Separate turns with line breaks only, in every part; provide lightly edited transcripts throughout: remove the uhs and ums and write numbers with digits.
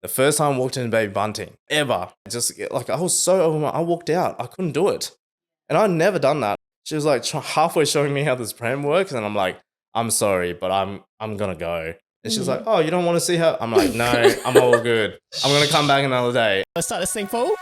The first time I walked into Baby Bunting ever, just like I was so overwhelmed. I walked out. I couldn't do it. And I'd never done that. She was like halfway showing me how this pram works. And I'm like, I'm sorry, but I'm going to go. And she's like, oh, you don't want to see her? I'm like, no, I'm all good. I'm going to come back another day.
Let's start this thing, Paul.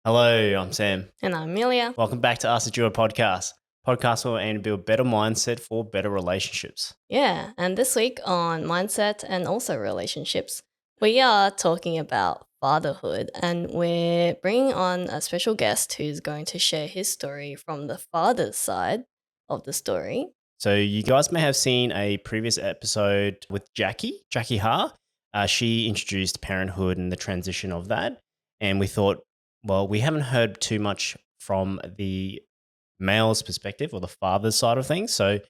Hello, I'm Sam.
And I'm Amelia.
Welcome back to Us at Your Podcast. Podcast where we aim to build better mindset for better relationships.
Yeah, and this week on mindset and also relationships, we are talking about fatherhood, and we're bringing on a special guest who's going to share his story from the father's side of the story.
So you guys may have seen a previous episode with Jackie Ha. She introduced parenthood and the transition of that. And we thought, well, we haven't heard too much from the male's perspective or the father's side of things. So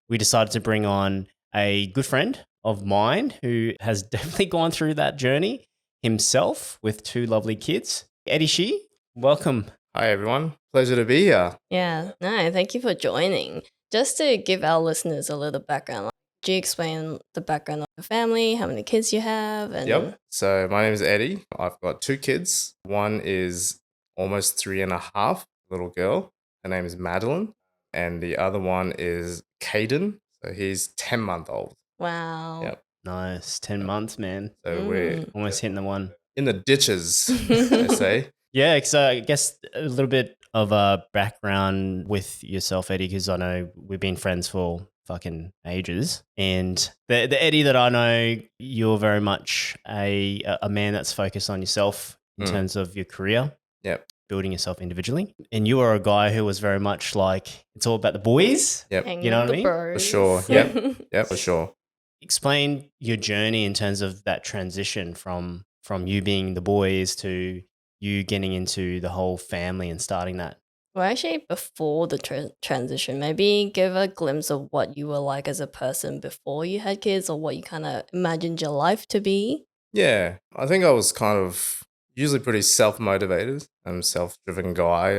we decided to bring on a good friend of mine who has definitely gone through that journey himself with two lovely kids. Eddie Shih, welcome.
Hi, everyone. Pleasure to be here.
Yeah, no, thank you for joining. Just to give our listeners a little background, do you explain the background of your family, how many kids you have? And
Yep. So my name is Eddie. I've got two kids. One is almost 3.5, little girl. Her name is Madeline. And the other one is Caden. So he's 10-month-old.
Wow.
Yep.
Nice. 10 months, man.
So we're
Almost hitting the one.
in the ditches, I say.
Yeah, so I guess a little bit of a background with yourself, Eddie, because I know we've been friends for fucking ages. And the Eddie that I know, you're very much a man that's focused on yourself in terms of your career.
Yep.
Building yourself individually. And you are a guy who was very much like, it's all about the boys.
Yep.
Hanging
You know
with
what I
the
mean?
bros.
For sure. Yep. Yep, for sure.
Explain your journey in terms of that transition from you being the boys to you getting into the whole family and starting that.
Well, actually, before the transition, maybe give a glimpse of what you were like as a person before you had kids, or what you kind of imagined your life to be.
Yeah. I think I was kind of usually pretty self-motivated. I'm a self-driven guy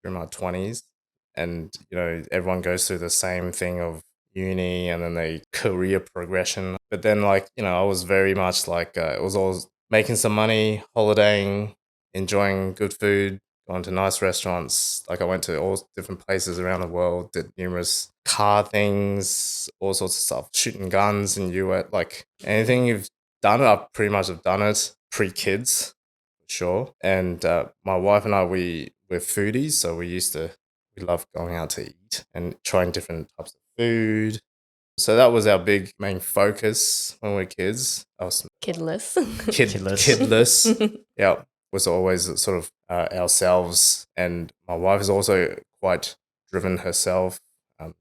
in my 20s. And, everyone goes through the same thing of uni and then the career progression. But then, I was very much like, it was always making some money, holidaying, enjoying good food, going to nice restaurants. Like I went to all different places around the world, did numerous car things, all sorts of stuff, shooting guns in US. Like anything you've done it, I pretty much have done it pre-kids, for sure. And my wife and I, we're foodies, so we love going out to eat and trying different types of food. So that was our big main focus when we were kids. I was
Kidless.
kidless. Yeah, was always sort of ourselves. And my wife is also quite driven herself.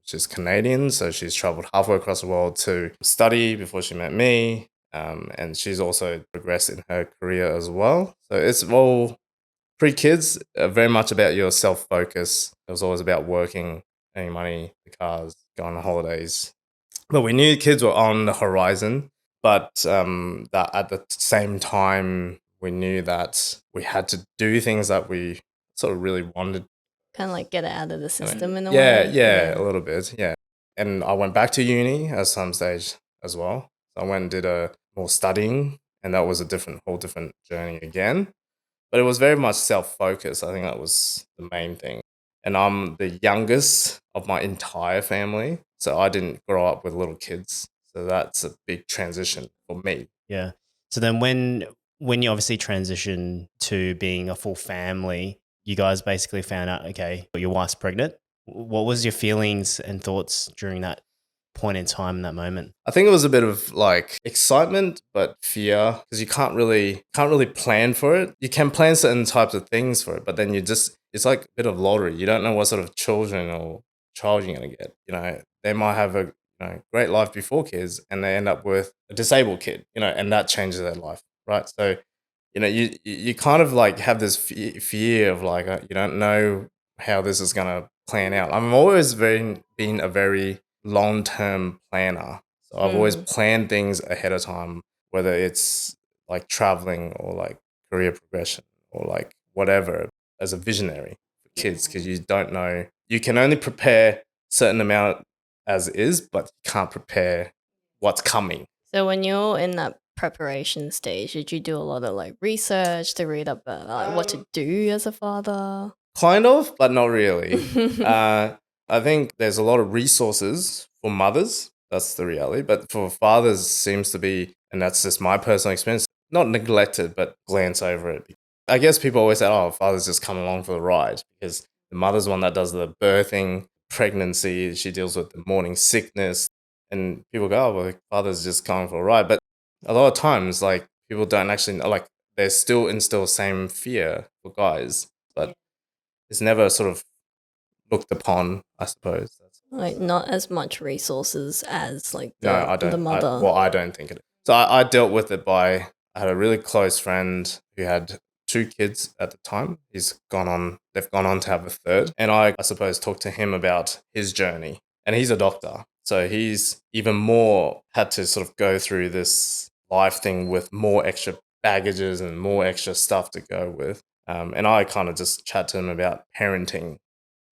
She's Canadian, so she's traveled halfway across the world to study before she met me. And she's also progressed in her career as well. So it's all pre-kids, very much about your self-focus. It was always about working, earning money, the cars, going on holidays. But we knew kids were on the horizon. But that at the same time, we knew that we had to do things that we sort of really wanted.
Kind of like get it out of the system in a way.
Yeah, a little bit, yeah. And I went back to uni at some stage as well. So I went and did more studying, and that was a whole different journey again. But it was very much self-focused. I think that was the main thing. And I'm the youngest of my entire family, so I didn't grow up with little kids. So that's a big transition for me.
Yeah. So then when you obviously transition to being a full family, you guys basically found out, okay, your wife's pregnant. What was your feelings and thoughts during that point in time in that moment?
I think it was a bit of like excitement, but fear, because you can't really plan for it. You can plan certain types of things for it, but then it's like a bit of lottery. You don't know what sort of children or child you're going to get. They might have a great life before kids, and they end up with a disabled kid, and that changes their life, right? So, you kind of like have this fear of like, you don't know how this is going to plan out. I've always been a very long-term planner. So I've always planned things ahead of time, whether it's like traveling or like career progression or like whatever as a visionary for kids, because you don't know. You can only prepare certain amount as is, but you can't prepare what's coming.
So when you're in that preparation stage, did you do a lot of like research to read up like what to do as a father?
Kind of, but not really. I think there's a lot of resources for mothers. That's the reality. But for fathers, seems to be, and that's just my personal experience, not neglected, but glance over it. I guess people always say, oh, father's just come along for the ride, because the mother's one that does the birthing, pregnancy, she deals with the morning sickness. And people go, oh, well, father's just coming for a ride. But a lot of times, like, people don't actually, like, they still instill same fear for guys. But it's never sort of looked upon, I suppose.
Like not as much resources as like
No, I
the
don't.
mother.
I don't think it is. So I dealt with it by, I had a really close friend who had 2 kids at the time. They've gone on to have a third. And I suppose, talked to him about his journey. And he's a doctor. So he's even more had to sort of go through this life thing with more extra baggages and more extra stuff to go with. And I kind of just chat to him about parenting.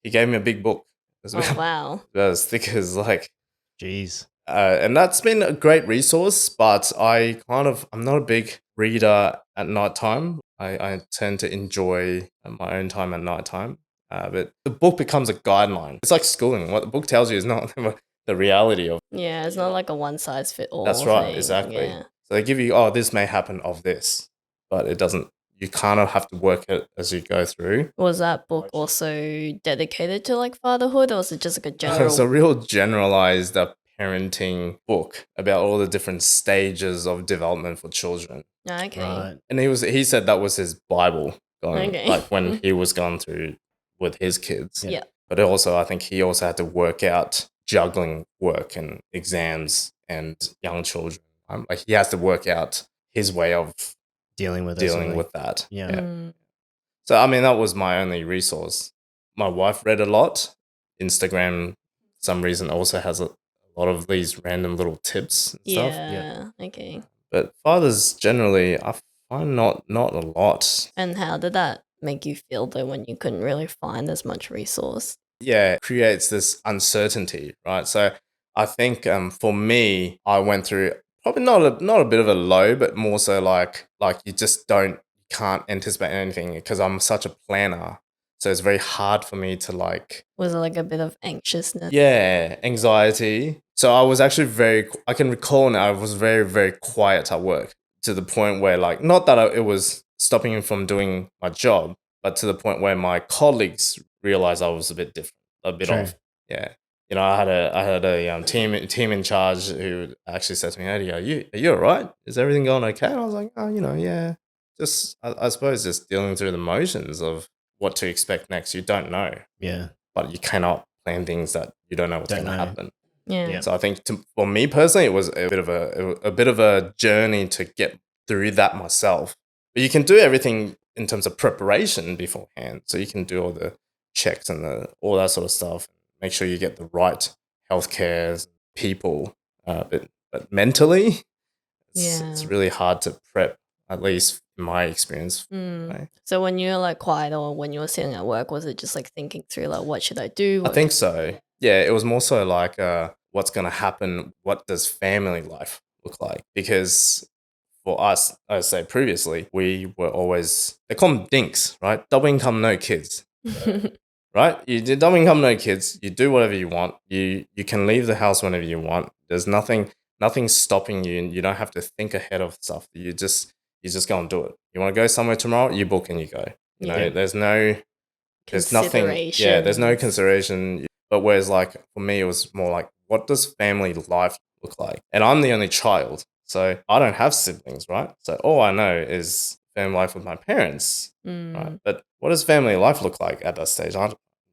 He gave me a big book. It was
Oh wow.
about as thick as like,
Jeez.
and that's been a great resource, but I'm not a big reader at nighttime. I tend to enjoy my own time at nighttime. But the book becomes a guideline. It's like schooling. What the book tells you is not the reality of.
Yeah, it's not like a one size fit all.
That's right,
thing.
exactly.
Yeah.
So they give you, oh, this may happen of this, but it doesn't. You kind of have to work it as you go through.
Was that book also dedicated to like fatherhood, or was it just like a general?
It's a real generalized parenting book about all the different stages of development for children.
Okay.
Right.
And he said that was his Bible,
Okay.
like when he was going through with his kids.
Yeah.
But also, I think he also had to work out juggling work and exams and young children. Like, he has to work out his way of
Dealing with
that.
Yeah.
Mm.
So, I mean, that was my only resource. My wife read a lot. Instagram, for some reason, also has a lot of these random little tips and stuff.
Yeah. Okay.
But fathers generally, I find not a lot.
And how did that make you feel though when you couldn't really find as much resource?
Yeah, it creates this uncertainty, right? So I think for me, I went through probably not a bit of a low, but more so like you just can't anticipate anything, because I'm such a planner. So it's very hard for me to like.
Was it like a bit of anxiousness?
Yeah, anxiety. So I was actually I can recall now, I was very, very quiet at work, to the point where, like, not that it was stopping me from doing my job, but to the point where my colleagues realized I was a bit different, a bit
True.
off. Yeah. You know, I had a team in charge who actually said to me, Eddie, are you all right? Is everything going okay? And I was like, oh, yeah. Just, I suppose, just dealing through the motions of what to expect next. You don't know.
Yeah.
But you cannot plan things that you don't know what's going to happen.
Yeah.
Yeah.
So I think for me personally, it was a bit of a journey to get through that myself. But you can do everything in terms of preparation beforehand. So you can do all the checks and all that sort of stuff. Make sure you get the right healthcare people. But mentally, it's really hard to prep, at least in my experience. Right?
So when you were like quiet, or when you were sitting at work, was it just like thinking through like what should I do?
I think so. Yeah, it was more so like what's going to happen? What does family life look like? Because for us, as I said previously, we were always, they call them dinks, right? Double income, no kids. Right? You do double income, no kids. You do whatever you want. You can leave the house whenever you want. There's nothing stopping you, and you don't have to think ahead of stuff. You just go and do it. You want to go somewhere tomorrow, you book and you go. You know, there's nothing. Yeah, there's no consideration. But whereas, like, for me, it was more like, what does family life look like? And I'm the only child, so I don't have siblings, right? So all I know is family life with my parents, right? But what does family life look like at that stage?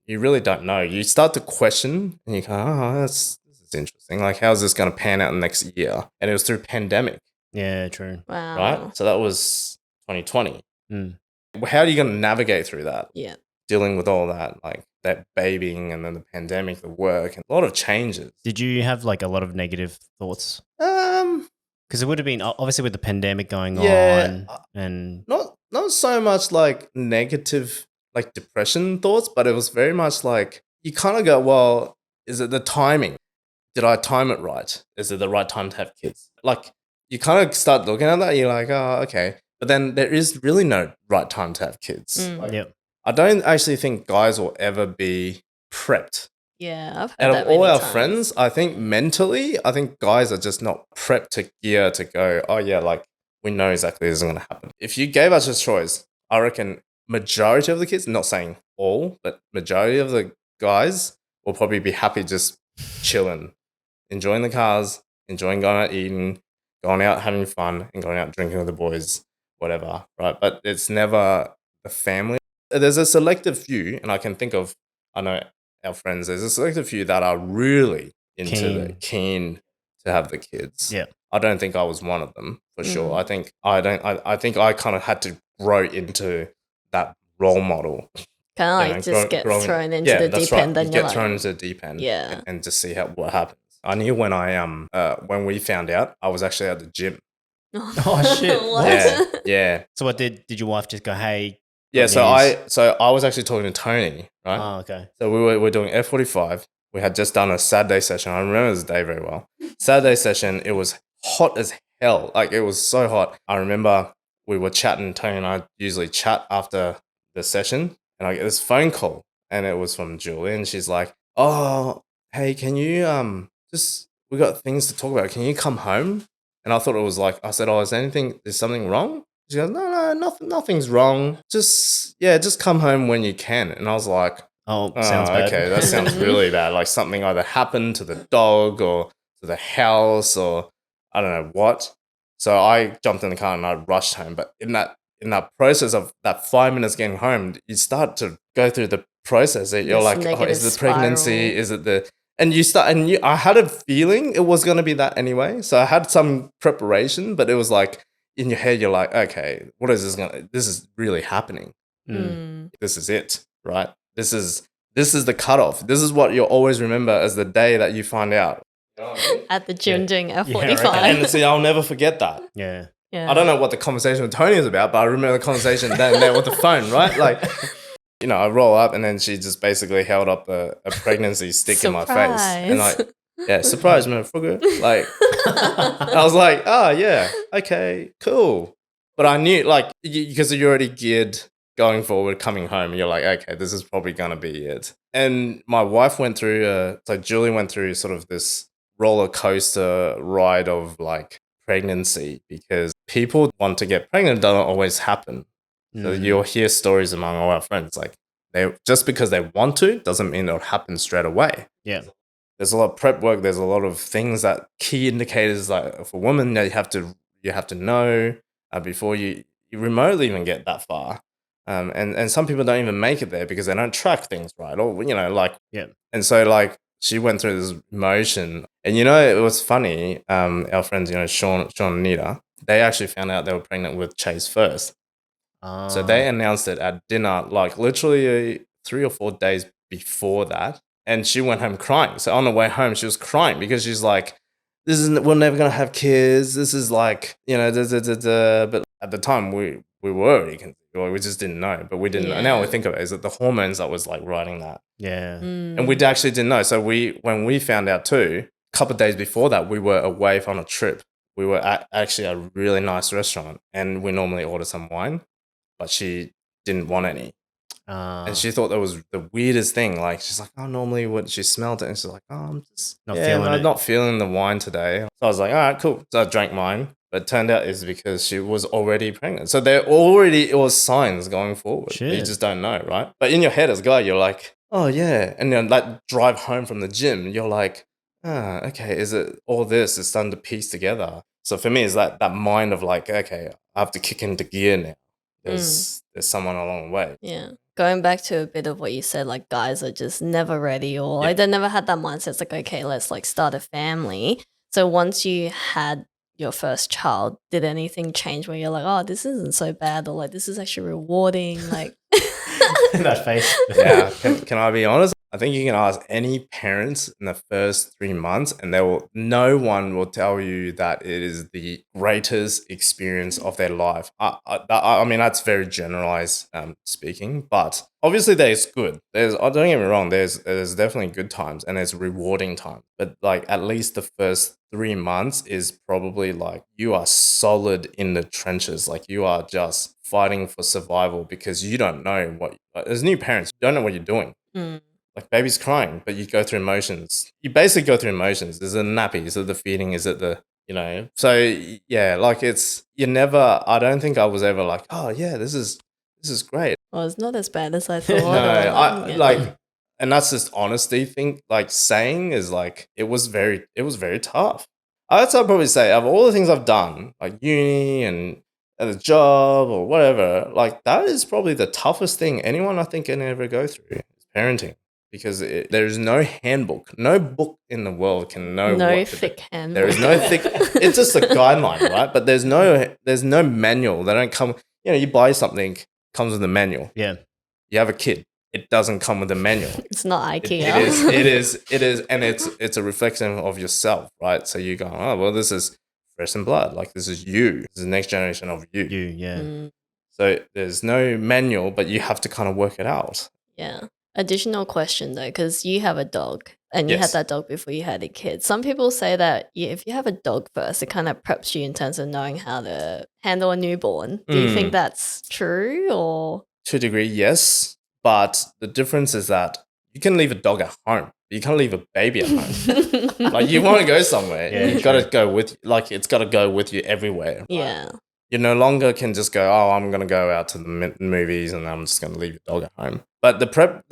You really don't know. You start to question, and you go, oh, this is interesting. Like, how's this going to pan out in the next year? And it was through pandemic.
Yeah, true.
Wow.
Right? So that was 2020.
Mm.
How are you going to navigate through that?
Yeah.
Dealing with all that, like that babying and then the pandemic, the work, and a lot of changes.
Did you have like a lot of negative thoughts?
Um,
Because it would have been obviously with the pandemic going
Yeah,
on, and
not not so much like negative, like depression thoughts, but it was very much like you kind of go, well, is it the timing? Did I time it right? Is it the right time to have kids? Like you kind of start looking at that, you're like, oh, okay. But then there is really no right time to have kids. Like,
Yep.
I don't actually think guys will ever be prepped.
Yeah, I've heard
Out
that
of all
many
our
times.
friends, I think mentally, I think guys are just not prepped to gear to go, oh yeah, like we know exactly this is going to happen. If you gave us a choice, I reckon majority of the kids, not saying all, but majority of the guys will probably be happy just chilling, enjoying the cars, enjoying going out eating, going out having fun, and going out drinking with the boys, whatever, right? But it's never the family. There's a selective few, and I can think of, I know our friends, there's a selective few that are really into keen to have the kids.
Yeah.
I don't think I was one of them for sure. I think I think I kind of had to grow into that role model.
Kind of like just get thrown into the deep end,
You
and you're
get
like,
thrown into the deep end,
yeah.
and just see what happens. I knew when when we found out, I was actually at the gym.
Oh shit!
What?
Yeah.
So what did your wife just go? Hey.
Yeah,
good
so
news?
I was actually talking to Tony, right?
Oh, okay.
So we were doing F45. We had just done a Saturday session. I remember this day very well. Saturday session, it was hot as hell. Like it was so hot. I remember we were chatting. Tony and I usually chat after the session, and I get this phone call, and it was from Julie, and she's like, "Oh, hey, can you just we got things to talk about. Can you come home?" And I thought it was like I said, "Oh, is something wrong?" She goes, no, nothing's wrong. Just come home when you can. And I was like,
oh, sounds bad.
Okay, that sounds really bad. Like something either happened to the dog or to the house or I don't know what. So I jumped in the car and I rushed home. But in that process of that 5 minutes getting home, you start to go through the process. You're
This
like, oh,
negative
is it the pregnancy?
spiral.
Is it the and you start and I had a feeling it was going to be that anyway. So I had some preparation, but it was like in your head, you're like, okay, what is this is really happening. This is it, right? This is the cutoff. This is what you'll always remember as the day that you find out. You know what I mean?
At the gym doing F45.
And see, I'll never forget that.
Yeah.
Yeah.
I don't know what the conversation with Tony was about, but I remember the conversation then and there with the phone, right? Like, you know, I roll up and then she just basically held up a pregnancy stick in my face. And like, yeah, surprise, motherfucker. Like, I was like, oh, yeah, okay, cool. But I knew, like, because you're already geared going forward, coming home, you're like, okay, this is probably going to be it. And my wife went through, so Julie went through sort of this roller coaster ride of like pregnancy because people want to get pregnant, it doesn't always happen. So you'll hear stories among all our friends, like they just because they want to doesn't mean it'll happen straight away.
Yeah.
There's a lot of prep work. There's a lot of things that key indicators like for women that you have to know before you remotely even get that far. And some people don't even make it there because they don't track things right, or you know, like
yeah.
And so like she went through this emotion, and you know it was funny. Our friends, you know, Sean and Nita, they actually found out they were pregnant with Chase first. So they announced it at dinner, like literally 3 or 4 days before that. And she went home crying. So on the way home, she was crying because she's like, we're never going to have kids. This is like, you know, But at the time, we were already conceived. We just didn't know. But we didn't know. Now we think of it, is it the hormones that was like writing that?
Yeah.
And we actually didn't know. So when we found out too, a couple of days before that, we were away on a trip. We were actually at a really nice restaurant. And we normally order some wine. But she didn't want any. And she thought that was the weirdest thing. Like, she's like, oh, normally what she smelled it. And she's like, oh, I'm just not feeling the wine today. So I was like, all right, cool. So I drank mine. But it turned out it's because she was already pregnant. So it was signs going forward.
Shit.
You just don't know, right? But in your head as a guy, you're like, oh, yeah. And then like drive home from the gym, you're like, okay, is it all this? It's starting to piece together. So for me, it's that mind of like, okay, I have to kick into gear now. There's someone along the way.
Yeah. Going back to a bit of what you said, like guys are just never ready or like they never had that mindset. It's like, okay, let's like start a family. So once you had your first child, did anything change where you're like, oh, this isn't so bad or like this is actually rewarding? Like
That face.
Yeah, can I be honest? I think you can ask any parents in the first 3 months, and no one will tell you that it is the greatest experience of their life. I mean, that's very generalized speaking, but obviously there's good. Don't get me wrong. There's definitely good times and there's rewarding times, but like at least the first 3 months is probably like you are solid in the trenches. Like you are just fighting for survival because you don't know as new parents, you don't know what you're doing.
Mm.
Like baby's crying, but you go through emotions. You basically go through emotions. Is it a nappy? Is it the feeding? Is it so yeah, like I don't think I was ever like, oh yeah, this is great.
Well, it's not as bad as I thought.
No, I
yeah.
like, and that's just honesty thing. Like saying is like, it was very tough. I'd probably say of all the things I've done, like uni and a job or whatever, like that is probably the toughest thing anyone I think can ever go through is parenting. Because there's no handbook, no book in the world can know
No
what to do.
thick handbook.
There is no thick. It's just a guideline, right? But there's no manual. They don't come. You buy something, comes with a manual.
Yeah.
You have a kid, it doesn't come with a manual.
It's not IKEA.
It is, and it's a reflection of yourself, right? So you go, oh well, this is flesh and blood. Like this is you. This is the next generation of you.
Yeah.
Mm,
So there's no manual, but you have to kind of work it out.
yeah. Additional question though, because you have a dog and you had
Yes.
that dog before you had a kid. Some people say that if you have a dog first, it kind of preps you in terms of knowing how to handle a newborn. Do you think that's true or?
To a degree, yes. But the difference is that you can leave a dog at home. You can't leave a baby at home. Like you want to go somewhere,
Yeah,
you've got to go with. Like it's got to go with you everywhere. Right?
Yeah.
You no longer can just go, oh, I'm going to go out to the movies and I'm just going to leave your dog at home. But the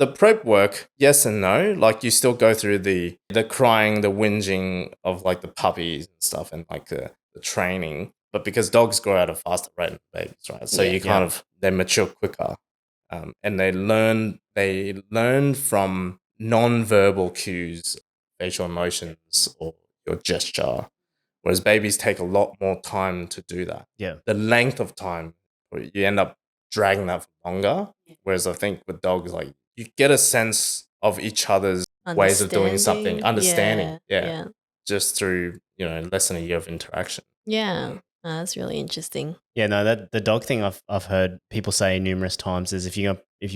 prep work, yes and no. Like you still go through the crying, the whinging of like the puppies and stuff and like the training. But because dogs grow at a faster rate than babies, right? So you kind of, they mature quicker. And they learn from non-verbal cues, facial emotions or your gesture. Whereas babies take a lot more time to do that.
Yeah.
The length of time, you end up dragging that for longer. Whereas I think with dogs, like you get a sense of each other's ways of doing something, understanding. Yeah. Just through, less than a year of interaction.
Yeah. That's really interesting.
Yeah, no, that the dog thing I've heard people say numerous times is if you're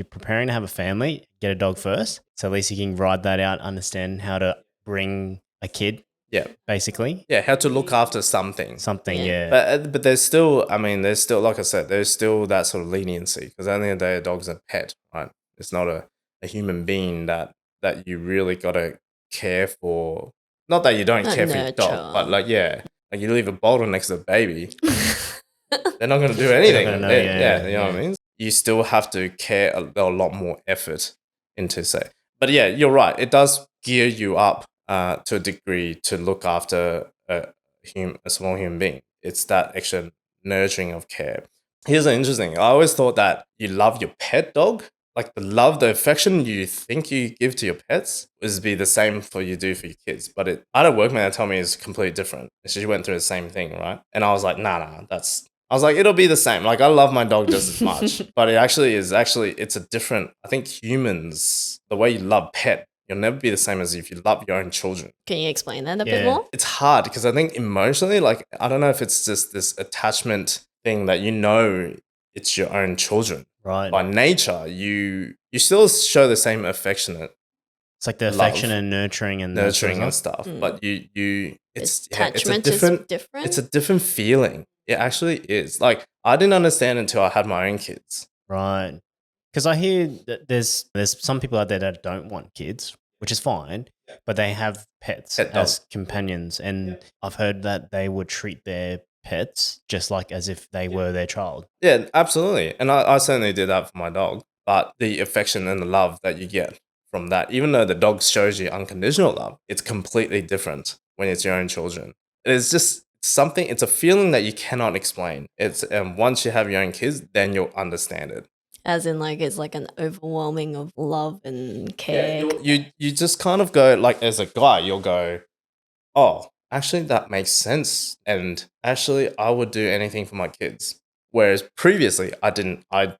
preparing to have a family, get a dog first. So at least you can ride that out, understand how to bring a kid.
Yeah,
basically.
Yeah, how to look after something.
Yeah.
But there's still, like I said, there's still that sort of leniency because at the end of the day, a dog's a pet, right? It's not a human being that you really got to care for. Not that you don't care for your dog, but like you leave a bottle next to a baby, they're not going to do anything. You know what I mean? You still have to care a lot more effort into say. But yeah, you're right. It does gear you up to a degree to look after a small human being. It's that extra nurturing of care. Here's an interesting. I always thought that you love your pet dog. Like the affection you think you give to your pets is be the same for you do for your kids. But I had a workmate that told me it's completely different. She went through the same thing, right? And I was like, nah, I was like, it'll be the same. Like I love my dog just as much. But it's a different, I think humans, the way you love pet, you'll never be the same as if you love your own children.
Can you explain that a bit more?
It's hard because I think emotionally, like, I don't know if it's just this attachment thing that it's your own children.
Right.
By nature, you still show the same affectionate.
It's like the affection and nurturing and
stuff. But it's
attachment
is different.
It's
a different feeling. It actually is. Like I didn't understand until I had my own kids.
Right. Because I hear that there's some people out there that don't want kids, which is fine, but they have pets as companions. And I've heard that they would treat their pets just like as if they were their child.
Yeah, absolutely. And I certainly did that for my dog. But the affection and the love that you get from that, even though the dog shows you unconditional love, it's completely different when it's your own children. It's just something, it's a feeling that you cannot explain. It's once you have your own kids, then you'll understand it.
As in, like, it's like an overwhelming of love and care.
Yeah, you just kind of go, like, as a guy, you'll go, oh, actually, that makes sense. And actually, I would do anything for my kids. Whereas previously, I didn't. I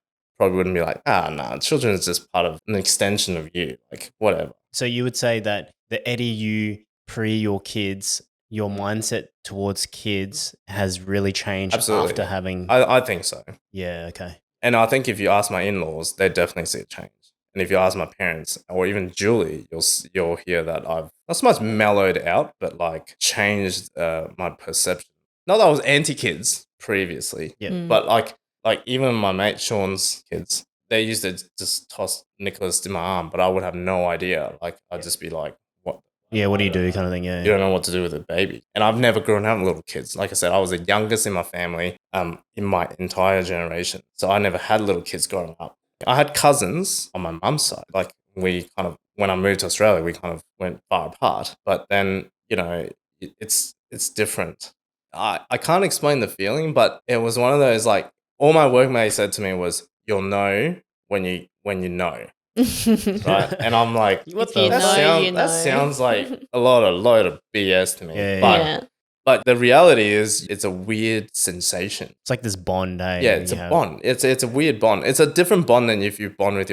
probably wouldn't be like, nah, children is just part of an extension of you, like whatever.
So you would say that the Eddie you pre your kids, your mindset towards kids has really changed
Absolutely.
after having.
I think so.
Yeah. Okay.
And I think if you ask my in-laws, they definitely see a change. And if you ask my parents or even Julie, you'll hear that I've not so much mellowed out, but like changed my perception. Not that I was anti-kids previously,
Yeah.
but like even my mate Sean's kids, they used to just toss Nicholas in my arm, but I would have no idea. Like I'd just be like, what?
Yeah. What do you do, kind of thing? Yeah.
You don't know what to do with a baby. And I've never grown up with little kids. Like I said, I was the youngest in my family, in my entire generation. So I never had little kids growing up. I had cousins on my mum's side. Like we kind of, when I moved to Australia, we kind of went far apart. But then, it's different. I can't explain the feeling, but it was one of those, like, all my workmates said to me was, you'll know when you know. Right, and I'm like,
What
If
the
you
fuck?
know,
that sounds like a load of BS to me.
Yeah,
but
yeah.
but the reality is, it's a weird sensation.
It's like this bond, eh?
Yeah, it's a bond. It's a weird bond. It's a different bond than if you bond with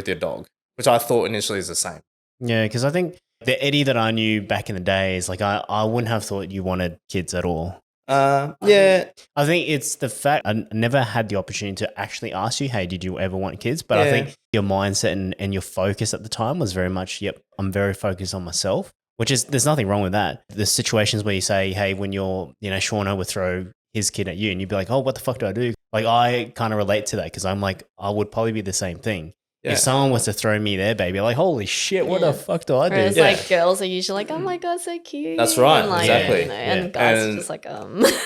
your dog, which I thought initially is the same.
Yeah, because I think the Eddie that I knew back in the days, like I wouldn't have thought you wanted kids at all.
Yeah,
I think it's the fact I never had the opportunity to actually ask you, hey, did you ever want kids? But I
Yeah.
think your mindset and your focus at the time was very much, yep, I'm very focused on myself, which is, there's nothing wrong with that. The situations where you say, hey, when you're, Shauna would throw his kid at you and you'd be like, oh, what the fuck do I do? Like, I kind of relate to that because I'm like, I would probably be the same thing.
Yeah.
If someone was to throw me their baby, like, holy shit, what
Yeah.
the fuck do I do?
Whereas
Yeah.
like girls are usually like, oh my god, so cute.
That's right,
And, like,
exactly.
And
Yeah.
guys are
And-
just like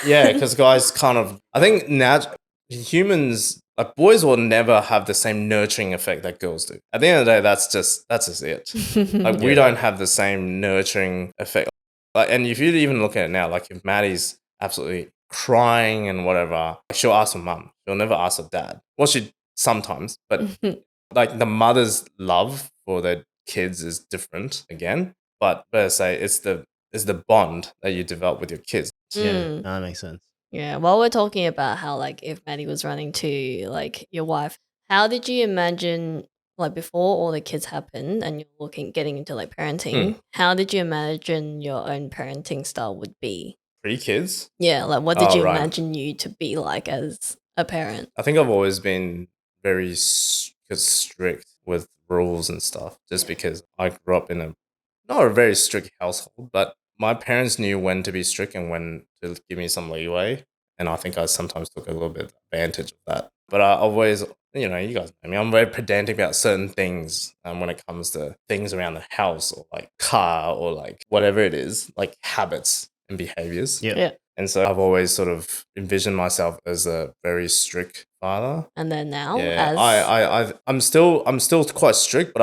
yeah, because guys kind of, I think humans, like boys, will never have the same nurturing effect that girls do. At the end of the day, that's just it. Like we
Yeah.
don't have the same nurturing effect. Like, and if you even look at it now, like if Maddie's absolutely crying and whatever, she'll ask her mum. She'll never ask her dad. Well, she sometimes, but like the mother's love for their kids is different again. But better say it's the bond that you develop with your kids.
Yeah,
Mm.
no, that makes sense.
Yeah, while we're talking about how like if Maddie was running to like your wife, how did you imagine like before all the kids happened and you're getting into like parenting, how did you imagine your own parenting style would be?
3 kids.
Yeah, like what did
Oh,
you
right.
imagine you to be like as a parent?
I think I've always been very strict with rules and stuff, just because I grew up in not a very strict household, but my parents knew when to be strict and when to give me some leeway. And I think I sometimes took a little bit of advantage of that. But I always, you guys know me, I'm very pedantic about certain things when it comes to things around the house or like car or like whatever it is, like habits and behaviors.
Yeah.
Yeah.
And so I've always sort of envisioned myself as a very strict father.
And then now
Yeah,
as
I'm still quite strict, but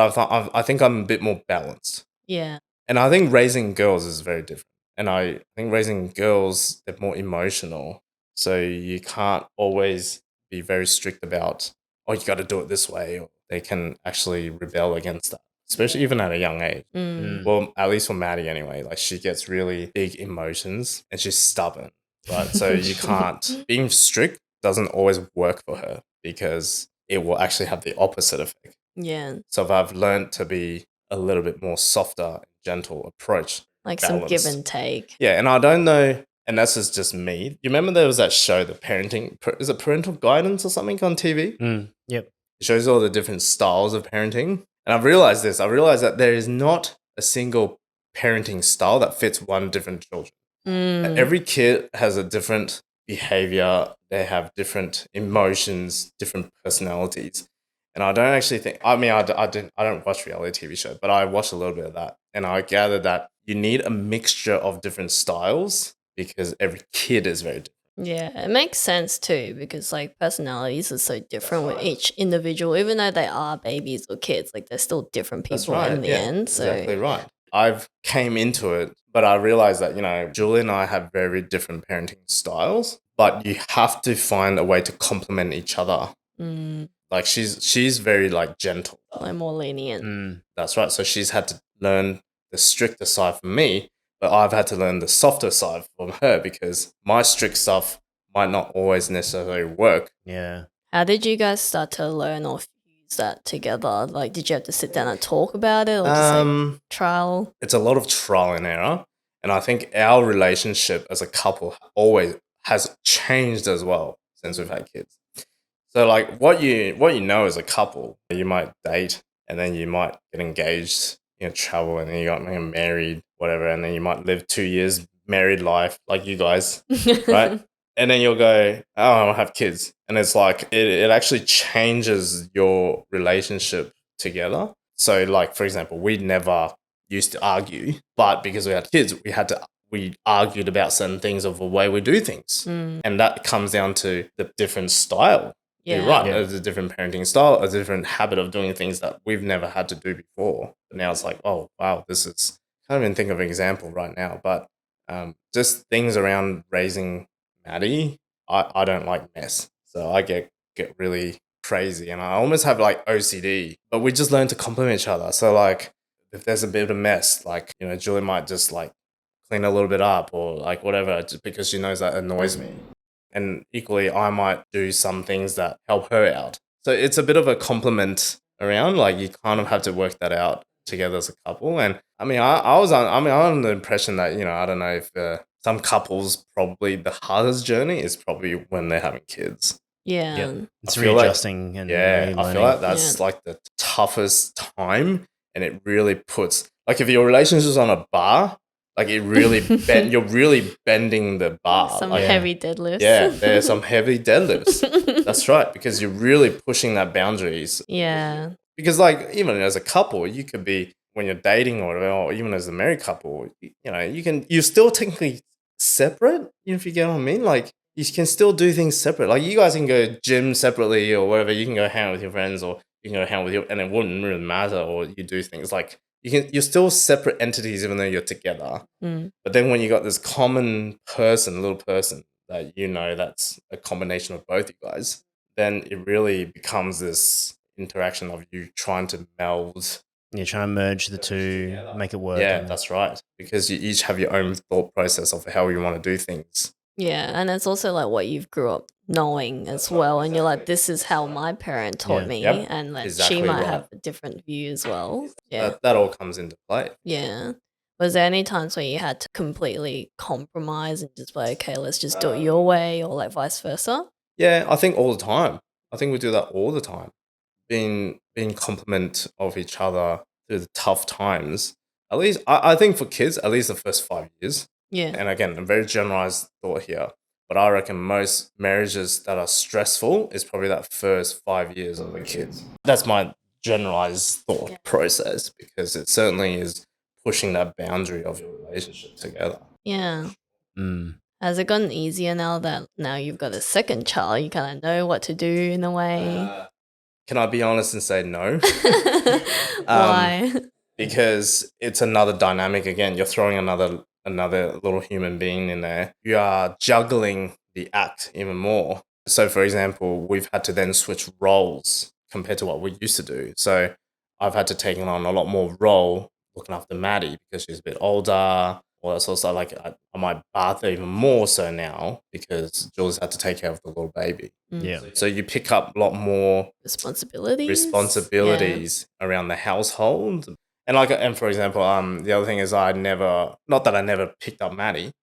I think I'm a bit more balanced.
yeah.
And I think raising girls is very different. And I think raising girls, they're more emotional. So you can't always be very strict about, oh, you got to do it this way. Or they can actually rebel against that, especially even at a young age.
Mm.
Well, at least for Maddie anyway, like she gets really big emotions and she's stubborn, right? So you can't, being strict doesn't always work for her because it will actually have the opposite effect.
Yeah.
So I've learned to be a little bit more softer and gentle approach.
Like some give
Balance.
and take.
Yeah, and I don't know, and that's just me. You remember there was that show, the parenting, is it Parental Guidance or something on TV?
Yep.
It shows all the different styles of parenting. And I've realized this. I realized that there is not a single parenting style that fits one different children.
Mm.
Every kid has a different behavior. They have different emotions, different personalities. And I don't actually think, I mean, I don't watch reality TV show, but I watched a little bit of that. And I gathered that you need a mixture of different styles because every kid is very different.
Yeah, it makes sense too because like personalities are so different with each individual, even though they are babies or kids, like they're still different
That's
people
right.
in the
yeah,
end. So
exactly right. I've came into it, but I realized that, Julie and I have very different parenting styles, but you have to find a way to complement each other. Like she's very like gentle.
like more lenient.
That's right. So she's had to learn the stricter side from me, but I've had to learn the softer side from her because my strict stuff might not always necessarily work.
Yeah.
How did you guys start to learn or fuse that together? Like, did you have to sit down and talk about it, or just like trial?
It's a lot of trial and error, and I think our relationship as a couple always has changed as well since we've had kids. So like what you know as a couple, you might date and then you might get engaged, travel, and then you got married, whatever, and then you might live 2 years married life like you guys, right? And then you'll go, oh, I'll have kids. And it's like it actually changes your relationship together. So like for example, we never used to argue, but because we had kids, we argued about certain things of the way we do things. And that comes down to the different style. You're right.
Yeah.
There's a different parenting style, a different habit of doing things that we've never had to do before. But now it's like, oh, wow, this is, I can't even think of an example right now, but just things around raising Maddy, I don't like mess. So I get really crazy and I almost have like OCD, but we just learn to complement each other. So like if there's a bit of a mess, like, Julie might just like clean a little bit up or like whatever, just because she knows that annoys me. And equally, I might do some things that help her out. So it's a bit of a compliment around. Like you kind of have to work that out together as a couple. And I mean, I'm under the impression that I don't know if some couples probably the hardest journey is probably when they're having kids.
Yeah.
It's
I feel like-
readjusting and
Yeah, I feel like that's like the toughest time, and it really puts like if your relationship's on a bar, like it really you're really bending the bar.
Some
like,
heavy deadlifts.
yeah, there's some heavy deadlifts. That's right, because you're really pushing that boundaries.
Yeah.
Because like even as a couple, you could be when you're dating or whatever, or even as a married couple, you're still technically separate, if you get what I mean. Like you can still do things separate. Like you guys can go gym separately or whatever. You can go hang out with your friends, or you can go hang out with and it wouldn't really matter. Or you do things like you're still separate entities even though you're together. But then when you got this common person, little person that that's a combination of both you guys, then it really becomes this interaction of you trying to meld.
You're trying to merge the two,
together.
make it work.
Yeah,
and-
that's right. Because you each have your own thought process of how you want to do things.
Yeah. And it's also like what you've grew up knowing as well. And you're like, this is how my parent taught
Yeah.
me.
Yep,
And like
exactly
she might
right.
have a different view as well. Yeah.
That all comes into play.
Yeah. Was there any times where you had to completely compromise and just be like, okay, let's just do it your way, or like vice versa?
Yeah, I think all the time. I think we do that all the time. Being complement of each other through the tough times. At least I think for kids, at least the first 5 years.
Yeah.
And again, a very generalized thought here. But I reckon most marriages that are stressful is probably that first 5 years of the kids. That's my generalized thought process, because it certainly is pushing that boundary of your relationship together.
Yeah.
Mm.
Has it gotten easier now that you've got a second child? You kind of know what to do in a way.
Can I be honest and say no?
Why?
Because it's another dynamic again. You're throwing another little human being in there. You are juggling the act even more. So, for example, we've had to then switch roles compared to what we used to do. So, I've had to take on a lot more role looking after Maddy because she's a bit older. All that sort of stuff. Like I might bath her even more so now because Jules had to take care of the little baby.
Yeah.
So you pick up a lot more
Responsibilities
around the household. And for example, the other thing is not that I never picked up Maddy,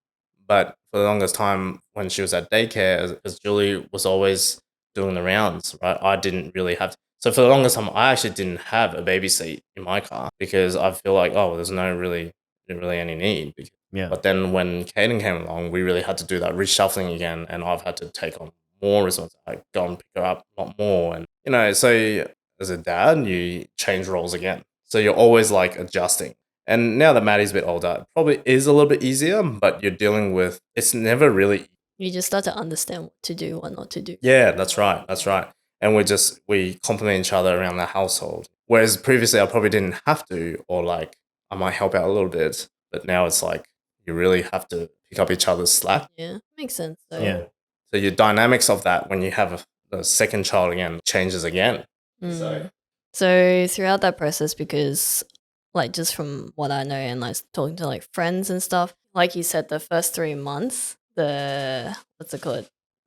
but for the longest time when she was at daycare, as Julie was always doing the rounds, right? I didn't really have. So for the longest time, I actually didn't have a baby seat in my car because I feel like, there's no really any need.
Yeah.
But then when Kaden came along, we really had to do that reshuffling again, and I've had to take on more responsibility, go and pick her up a lot more, and so as a dad, you change roles again. So you're always like adjusting. And now that Maddie's a bit older, it probably is a little bit easier, but you're dealing with, it's never really.
You just start to understand what to do, what not to do.
Yeah, that's right. And we complement each other around the household. Whereas previously I probably didn't have to, or like I might help out a little bit, but now it's like you really have to pick up each other's slack.
Yeah, makes sense. Though.
Yeah.
So your dynamics of that when you have a second child again changes again.
So throughout that process, because like just from what I know and like talking to like friends and stuff, like you said, the first 3 months, the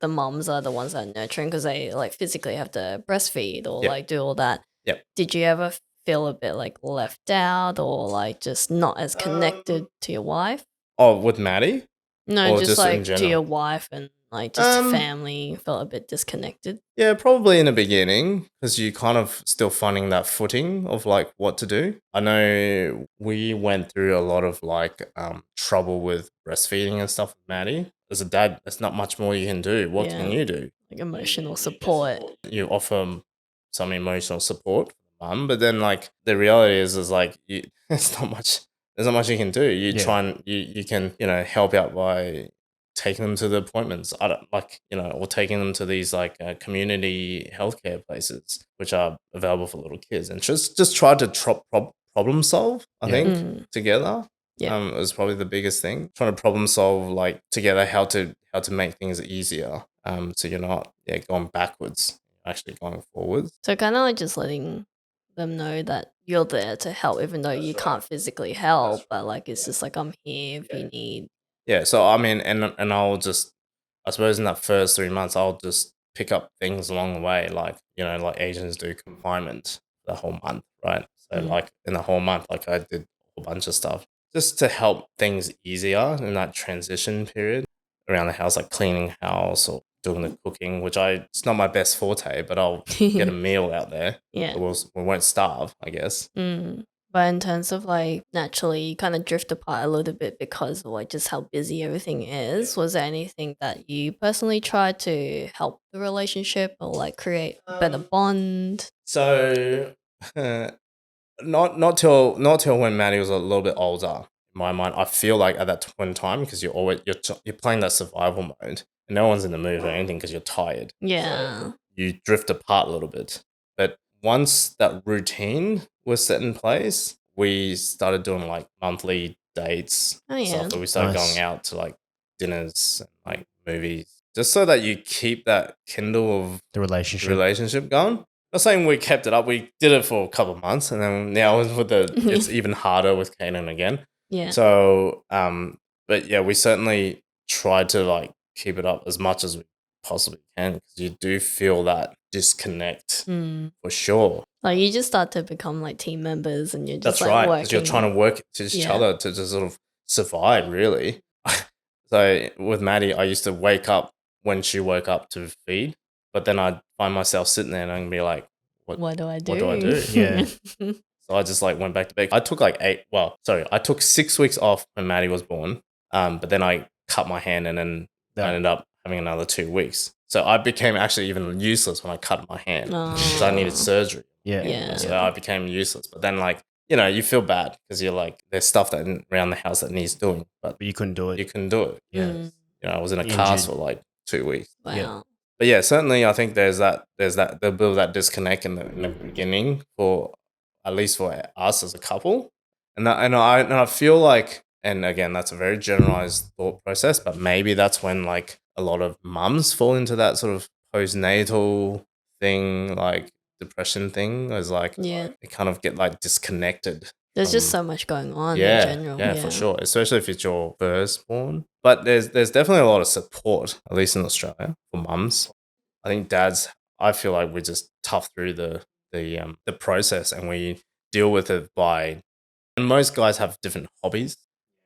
the moms are the ones that are nurturing because they like physically have to breastfeed or
Yep.
like do all that.
Yep.
Did you ever feel a bit like left out or like just not as connected to your wife?
Oh, with Maddy?
No,
Or
just
just in
like to
general?
your wife and like just
Um,
family felt a bit disconnected.
Yeah, probably in the beginning because you kind of still finding that footing of like what to do. I know we went through a lot of like trouble with breastfeeding and stuff with Maddie. As a dad, there's not much more you can do. What can
Yeah.
you do?
Like emotional support.
You offer some emotional support for the mum, but then like the reality is like you, it's not much. There's not much you can do. You
Yeah.
try and you can help out by taking them to the appointments. I don't like or taking them to these like community healthcare places which are available for little kids, and just try to problem solve. I
Yeah.
think together.
Yeah.
Was probably the biggest thing. Trying to problem solve like together how to make things easier. So you're not going backwards, actually going forwards.
So kind of like just letting them know that you're there to help, even though you can't physically help, but like it's just like I'm here if you need.
Yeah. So I mean, and I'll just, I suppose in that first 3 months, I'll just pick up things along the way, like like Asians do confinement the whole month, right? So
Mm.
like in the whole month, like I did a whole bunch of stuff just to help things easier in that transition period around the house, like cleaning house or doing the cooking, which it's not my best forte, but I'll get a meal out there.
Yeah.
We won't starve, I guess.
Mm. But in terms of like naturally, you kind of drift apart a little bit because of like just how busy everything is. Was there anything that you personally tried to help the relationship or like create a better bond?
So not till when Maddie was a little bit older. In my mind, I feel like at that point in time, because you're playing that survival mode, and no one's in the mood or anything because you're tired.
Yeah.
You drift apart a little bit. But once that routine was set in place, we started doing like monthly dates.
Oh, yeah.
Stuff where we started
Nice.
going out to like dinners and like movies, just so that you keep that kindle of
The relationship.
relationship going. Not saying we kept it up. We did it for a couple of months, and then now with it's even harder with Kanan again.
Yeah.
So, but yeah, we certainly tried to like keep it up as much as we possibly can, because you do feel that disconnect
Mm.
for sure.
Like you just start to become like team members and you're just
That's
like
right,
working.
because you're trying to work to each
Yeah.
other to sort of survive, really. So with Maddie, I used to wake up when she woke up to feed, but then I'd find myself sitting there and I'd be like,
What do I do?
what do I do?
Yeah.
So I just like went back to bed. I took I took 6 weeks off when Maddie was born. But then I cut my hand, and then I ended up having another 2 weeks. So I became actually even useless when I cut my hand because I needed surgery.
Yeah.
Yeah.
So I became useless. But then like, you feel bad because you're like, there's stuff that around the house that needs doing, but
But you couldn't do it.
you can do it.
Yeah.
Mm.
I was in a
Injured.
cast for like 2 weeks.
Wow.
Yeah.
But yeah, certainly I think there's that they'll build that disconnect in the beginning, for at least for us as a couple. And I feel like, and again, that's a very generalized thought process, but maybe that's when like a lot of mums fall into that sort of postnatal thing, like depression thing, is like
Yeah.
they kind of get like disconnected.
There's just so much going on
Yeah,
in general.
yeah, for sure. Especially if it's your firstborn. But there's definitely a lot of support, at least in Australia, for mums. I think dads, I feel like we just tough through the process, and we deal with it by. And most guys have different hobbies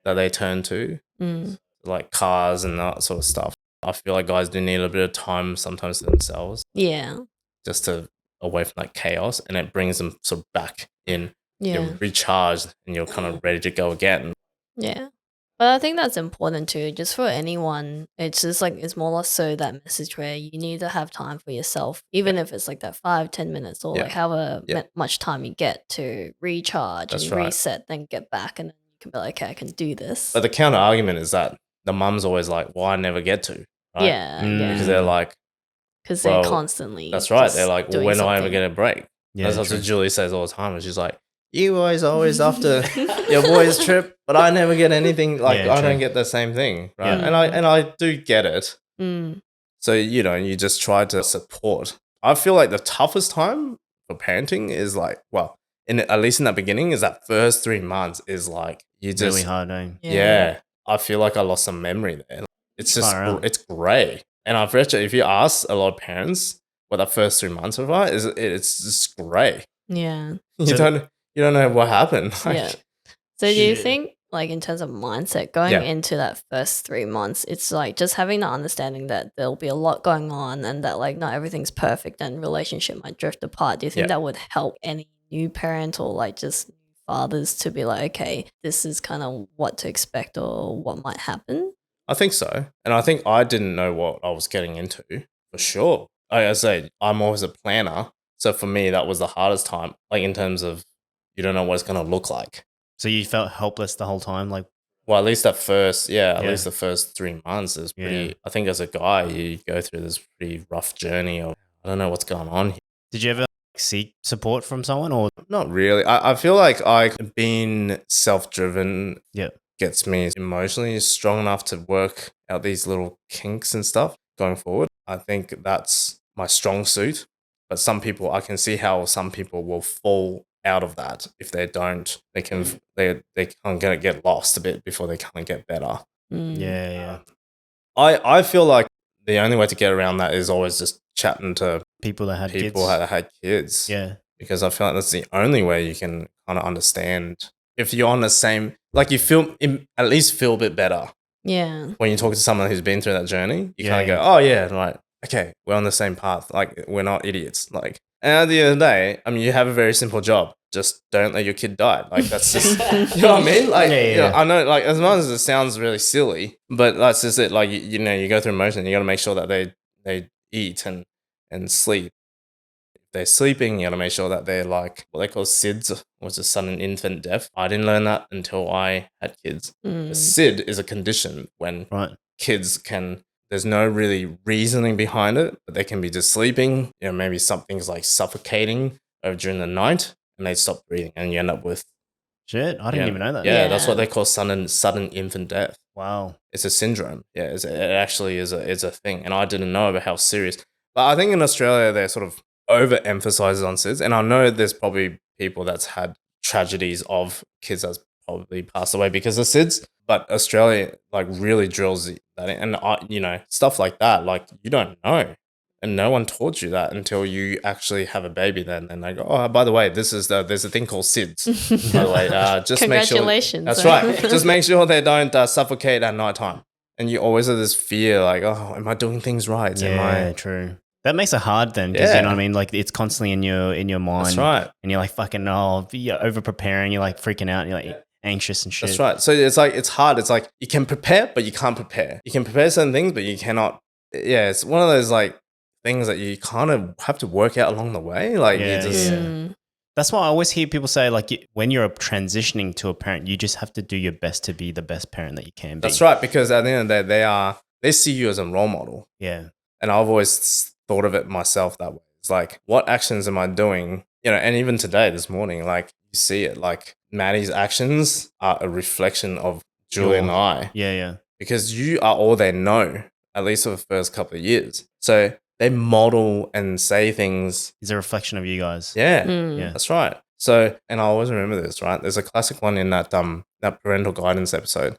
that they turn to,
Mm.
like cars and that sort of stuff. I feel like guys do need a bit of time sometimes to themselves,
Yeah.
just to away from that chaos, and it brings them sort of back in.
Yeah.
You're recharged and you're kind of ready to go again.
Yeah. But I think that's important too, just for anyone. It's just like, it's more or less so that message where you need to have time for yourself, even if it's like that 5-10 minutes or
Yeah.
like however
Yeah.
much time you get to recharge
That's
and
right.
reset, then get back and then you can be like, okay, I can do this.
But the counter argument is that the mum's always like, well, I never get to. Right?
Yeah.
Mm.
Because they're like,
Because
well,
they're constantly.
that's right.
just
They're like, well,
doing
when do I ever
something.
get a break?
Yeah.
That's
true.
what Julie says all the time. And she's like, you boys always after your boys' trip, but I never get anything. Like,
Yeah,
I don't
true.
get the same thing. Right.
Yeah.
And I do get it.
Mm.
So, you just try to support. I feel like the toughest time for parenting is like, well, at least in that beginning, is that first 3 months is like, you just,
Really hard, eh?
yeah. I feel like I lost some memory there. It's just,
Far out.
it's grey. And I've read if you ask a lot of parents what the first 3 months of it is, it's just great.
Yeah.
You don't know what happened.
Yeah. So do you
Shit.
think, like, in terms of mindset, going
Yeah.
into that first 3 months, it's like just having the understanding that there'll be a lot going on and that, like, not everything's perfect and relationship might drift apart. Do you think
Yeah.
that would help any new parent or, like, just fathers to be like, okay, this is kind of what to expect or what might happen?
I think so. And I think I didn't know what I was getting into for sure. Like I say, I'm always a planner. So for me, that was the hardest time, like in terms of you don't know what it's going to look like.
So you felt helpless the whole time, like
Well, at least at first, at
Yeah.
least the first 3 months is pretty.
Yeah.
I think as a guy, you go through this pretty rough journey of I don't know what's going on here.
did you ever seek support from someone or
Not really. I feel like being self-driven
Yeah.
gets me emotionally strong enough to work out these little kinks and stuff going forward. I think that's my strong suit. But some people, I can see how some people will fall out of that if they don't. They can get lost a bit before they kind of get better.
Mm.
Yeah.
I feel like the only way to get around that is always just chatting to
People that had
people
kids.
that had kids.
Yeah.
Because I feel like that's the only way you can kind of understand if you're on the same, like you at least feel a bit better
Yeah.
when you talk to someone who's been through that journey. You
Yeah,
kind of
yeah.
go, oh yeah, like, okay, we're on the same path. Like we're not idiots. Like, and at the end of the day, I mean, you have a very simple job. Just don't let your kid die. Like that's just, you know what I mean? Like,
Yeah.
you know, I know, like as much as it sounds really silly, but that's just it. Like, you know, you go through emotion, you got to make sure that they eat and sleep. They're sleeping, you gotta make sure that they're like what they call SIDS, which is sudden infant death. I didn't learn that until I had kids.
Mm.
A SID is a condition when
Right.
kids there's no really reasoning behind it, but they can be just sleeping, you know, maybe something's like suffocating during the night and they stop breathing and you end up with
Shit. I didn't even know that.
Yeah, that's
Yeah.
what they call sudden infant death.
Wow.
It's a syndrome. Yeah, it actually is a thing. And I didn't know about how serious. But I think in Australia, they're sort of overemphasizes on SIDS. And I know there's probably people that's had tragedies of kids that's probably passed away because of SIDS. But Australia like really drills that in. And, you know, stuff like that, like you don't know. And no one taught you that until you actually have a baby then. And they go, oh, by the way, there's a thing called SIDS. By the way, just make sure.
Congratulations.
That's right. Just make sure they don't suffocate at nighttime. And you always have this fear like, oh, am I doing things right?
Yeah, true. That makes it hard then, because you know what I mean. Like it's constantly in your mind.
That's right.
And you're like fucking you're over preparing. You're like freaking out. And you're like anxious and shit.
That's right. So it's like it's hard. It's like you can prepare, but you can't prepare. You can prepare certain things, but you cannot. Yeah, it's one of those like things that you kind of have to work out along the way. Like you just.
Mm.
That's why I always hear people say, like, when you're transitioning to a parent, you just have to do your best to be the best parent that you can be.
That's right, because at the end of the day, they see you as a role model.
Yeah.
And I've always thought of it myself that way. It's like, what actions am I doing? You know, and even today, this morning, like you see it, like Maddy's actions are a reflection of Julie and I.
Yeah.
Because you are all they know, at least for the first couple of years. So they model and say things.
It's a reflection of you guys.
Yeah,
Mm.
that's right. So, and I always remember this, right? There's a classic one in that parental guidance episode.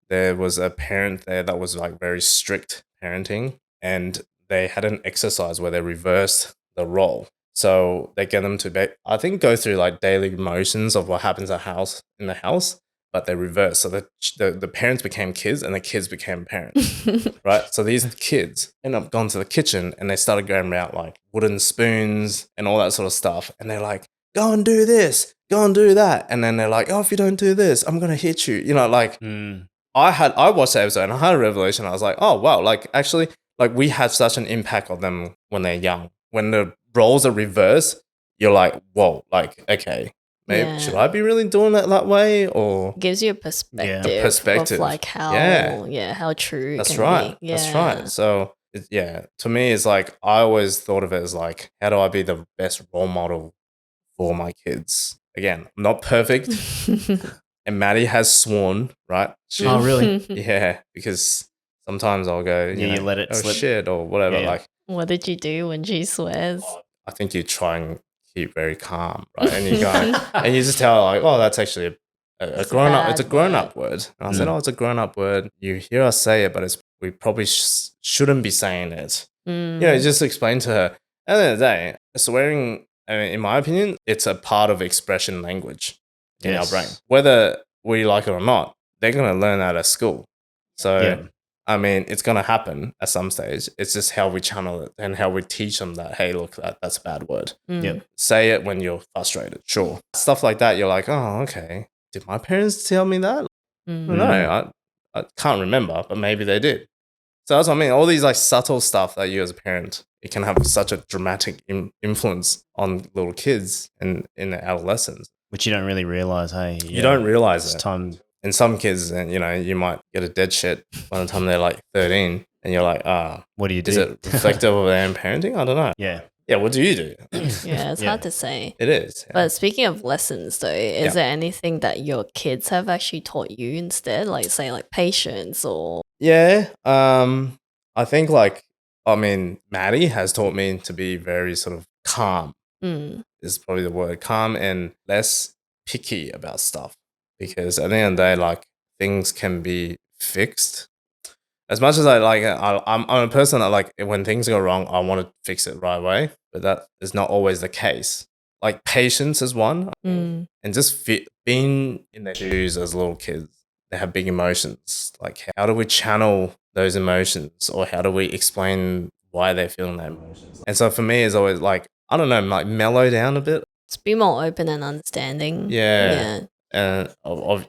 There was a parent there that was like very strict parenting, and they had an exercise where they reversed the role. So they get them to, I think, go through like daily motions of what happens in the house, but they reversed. So the parents became kids and the kids became parents, right? So these kids end up going to the kitchen and they started going around like wooden spoons and all that sort of stuff. And they're like, go and do this, go and do that. And then they're like, oh, if you don't do this, I'm going to hit you. You know, like I watched the episode and I had a revelation. I was like, oh, wow, like actually, like we have such an impact on them when they're young. When the roles are reversed, you're like, whoa, like, okay, maybe should I be really doing it that way? Or
gives you a perspective,
perspective.
of like how how true it
that's
can
right.
be.
That's right. So to me, it's like I always thought of it as like, how do I be the best role model for my kids? Again, I'm not perfect. And Maddy has sworn, right?
Oh, really?
Yeah, because sometimes I'll go,
you let it slip.
Shit or whatever.
Yeah.
Like,
What did you do when she swears?
I think you try and keep very calm, right? And you go, and you just tell her like, oh, that's actually a grown up. It's a grown up word. And I said, oh, it's a grown up word. You hear us say it, but it's we probably shouldn't be saying it.
Mm.
You know, just explain to her. At the end of the day, swearing, in my opinion, it's a part of expression language in our brain. Whether we like it or not, they're going to learn that at school. So,
Yeah.
I mean, it's going to happen at some stage. It's just how we channel it and how we teach them that, hey, look, that's a bad word.
Yep.
Say it when you're frustrated. Sure. Stuff like that, you're like, oh, okay. Did my parents tell me that? No, I can't remember, but maybe they did. So that's what I mean. All these like subtle stuff that you as a parent, it can have such a dramatic influence on little kids and in their adolescence.
Which you don't really realize, hey?
You don't realize
It's
it.
time.
And some kids, you know, you might get a dead shit by the time they're like 13 and you're like,
What do you do?
is it reflective of their own parenting? I don't know.
Yeah.
Yeah, what do you do?
Yeah, it's hard to say.
It is. Yeah.
But speaking of lessons, though, is there anything that your kids have actually taught you instead? Like, say, like patience or.
Yeah. I think Maddy has taught me to be very sort of calm. Is probably the word. Calm and less picky about stuff. Because at the end of the day, like, things can be fixed. As much as I'm a person that, like, when things go wrong, I want to fix it right away. But that is not always the case. Like, patience is one. And just being in their shoes as little kids. They have big emotions. Like, how do we channel those emotions? Or how do we explain why they're feeling that emotions? And so for me, it's always like, I don't know, like mellow down a bit.
Just be more open and understanding.
Yeah. And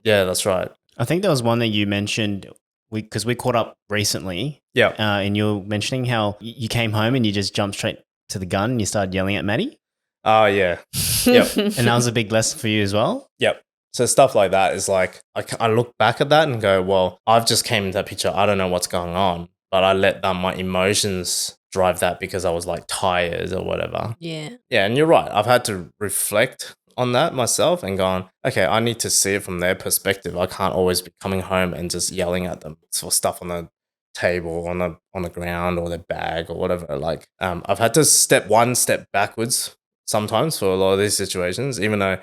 yeah, that's right.
I think there was one that you mentioned because we caught up recently.
Yeah.
And you were mentioning how you came home and you just jumped straight to the gun and you started yelling at Maddy.
Oh, yeah. Yep.
And that was a big lesson for you as well.
Yep. So stuff like that is like, I look back at that and go, well, I've just came into that picture. I don't know what's going on, but I let my emotions drive that because I was like tired or whatever.
Yeah.
Yeah. And you're right. I've had to reflect on that myself and gone, okay, I need to see it from their perspective. I can't always be coming home and just yelling at them for stuff on the table, on the ground or their bag or whatever. Like, I've had to step one step backwards sometimes for a lot of these situations, even though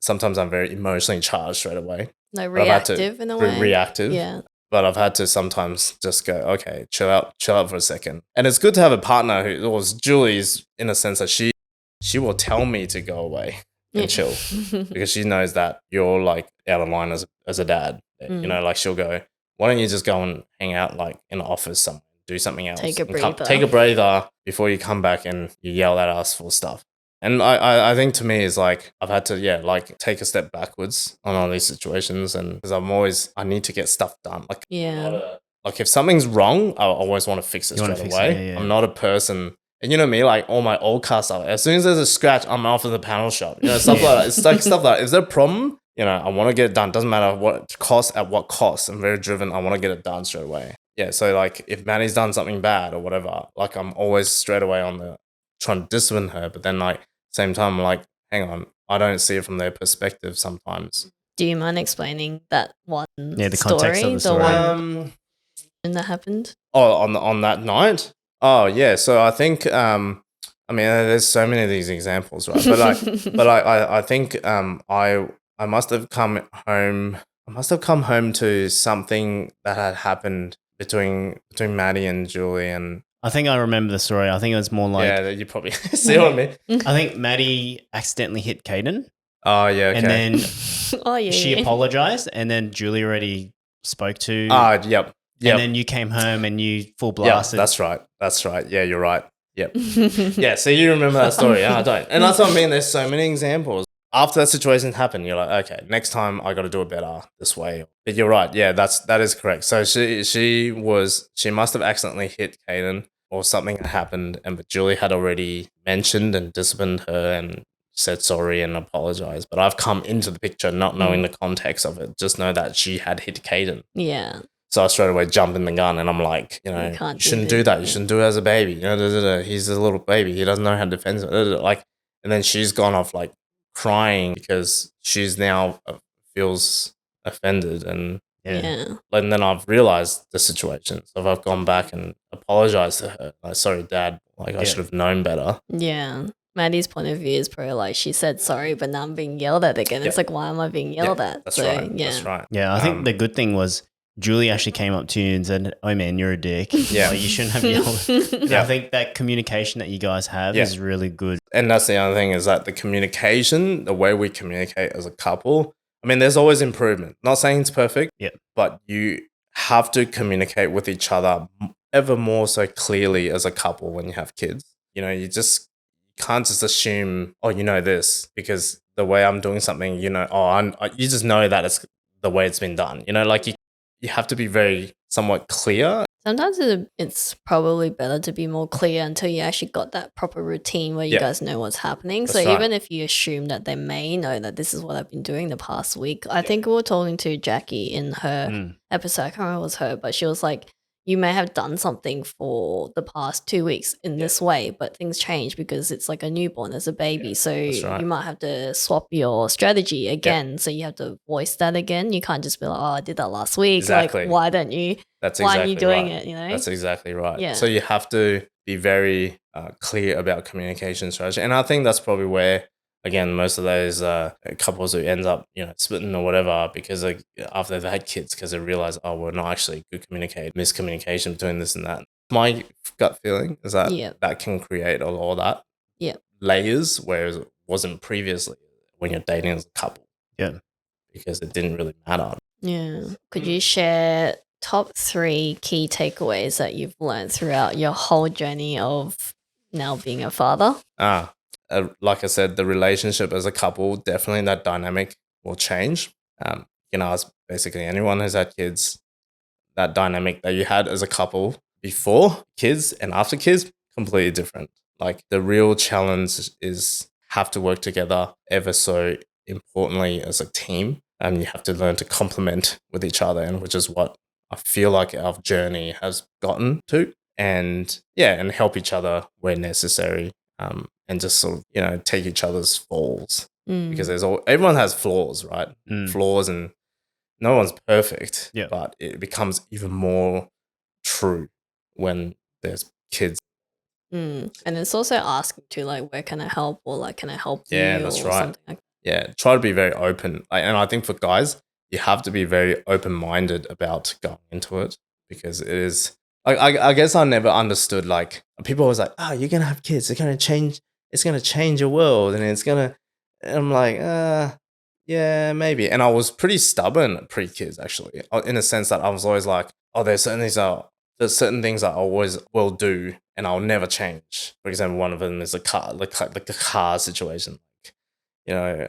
sometimes I'm very emotionally charged straight away.
Like reactive in a way.
Reactive.
Yeah.
But I've had to sometimes just go, okay, chill out for a second. And it's good to have a partner who was Julie's, in a sense that she will tell me to go away and chill because she knows that you're like out of line as a dad. You know, like she'll go, why don't you just go and hang out like in the office somewhere, do something else.
Take a breather.
Take a breather before you come back and you yell at us for stuff. And I think to me is like, I've had to, like take a step backwards on all these situations. And because I need to get stuff done. Like, like if something's wrong, I always want to fix it straight away. I'm not a person, and you know me, like all my old car stuff, as soon as there's a scratch, I'm off at the panel shop. You know, stuff like that. It's like stuff like, is there a problem? You know, I want to get it done. Doesn't matter what cost, at what cost. I'm very driven. I want to get it done straight away. Yeah. So like if Maddy's done something bad or whatever, like I'm always straight away on the trying to discipline her. But then like same time, I'm like, hang on, I don't see it from their perspective sometimes.
Do you mind explaining that one
the context of the story.
one that happened?
Oh, on that night? Oh, yeah. So I think, I mean, there's so many of these examples, right? But I think I must have come home. I must have come home to something that had happened between Maddy and Julie, and
I think I remember the story. I think it was more like
you probably see what I mean.
I think Maddy accidentally hit Caden.
Oh yeah, okay.
And then
she
apologized, and then Julie already spoke to.
Yep.
And then you came home and you full blasted.
Yeah, that's right. Yeah, you're right. Yep. Yeah, so you remember that story. I don't. And that's what I mean. There's so many examples. After that situation happened, you're like, okay, next time I got to do it better this way. But you're right. Yeah, that is correct. So she must have accidentally hit Caden or something had happened, but Julie had already mentioned and disciplined her and said sorry and apologized. But I've come into the picture not knowing the context of it, just know that she had hit Caden.
Yeah.
So I straight away jump in the gun and I'm like, you shouldn't do that. You shouldn't do it as a baby. You know, he's a little baby. He doesn't know how to defend himself. Like, and then she's gone off like crying because she's now feels offended and and then I've realized the situation. So I've gone back and apologized to her. Like, sorry, Dad. Like, I should have known better.
Yeah. Maddy's point of view is probably like, she said sorry, but now I'm being yelled at again. It's like, why am I being yelled at?
That's right.
Yeah, I think the good thing was Julie actually came up to you and said, "Oh man, you're a dick.
Yeah.
Like, you shouldn't have yelled." And
Yeah.
I think that communication that you guys have
Yeah.
is really good.
And that's the other thing, is that the communication, the way we communicate as a couple, I mean, there's always improvement. Not saying it's perfect,
Yeah.
but you have to communicate with each other ever more so clearly as a couple when you have kids. You know, you can't just assume, oh, you know this, because the way I'm doing something, you know, you just know that it's the way it's been done. You know, like you have to be very somewhat clear.
Sometimes it's probably better to be more clear until you actually got that proper routine where you
Yeah.
guys know what's happening. So
That's right.
even if you assume that they may know that this is what I've been doing the past week, I think we were talking to Jackie in her episode. I can't remember if it was her, but she was like, you may have done something for the past 2 weeks in this way, but things change because it's like a newborn, there's a baby. So
right.
you might have to swap your strategy again. So you have to voice that again. You can't just be like, oh, I did that last week.
Exactly.
Like, why don't you?
That's
Why
exactly
aren't you doing
right.
it, you know?
That's exactly right.
Yeah.
So you have to be very clear about communication strategy. And I think that's probably where, again, most of those couples who end up, you know, splitting or whatever, because after they've had kids, because they realize, oh, we're not actually good communicate, miscommunication between this and that. My gut feeling is that that can create a lot of that layers, whereas it wasn't previously when you're dating as a couple.
Yeah.
Because it didn't really matter.
Yeah. Could you share top 3 key takeaways that you've learned throughout your whole journey of now being a father?
Like I said, the relationship as a couple, definitely that dynamic will change. You can ask basically anyone who's had kids, that dynamic that you had as a couple before kids and after kids, completely different. Like the real challenge is have to work together ever so importantly as a team. And you have to learn to complement with each other, and which is what I feel like our journey has gotten to. And and help each other where necessary. And just sort of, you know, take each other's falls, because everyone has flaws, right? Flaws, and no one's perfect.
Yeah.
But it becomes even more true when there's kids.
And it's also asking to like, where can I help, or like, can I help you?
Yeah, that's
or
right.
Something like
Yeah, try to be very open. And I think for guys, you have to be very open-minded about going into it, because it is. I guess I never understood, like, people always like, oh, you're gonna have kids, it's gonna change your world, and it's gonna. And I'm like, yeah, maybe. And I was pretty stubborn pre-kids, actually, in a sense that I was always like, oh, there's certain things I always will do, and I'll never change. For example, one of them is the car situation. You know,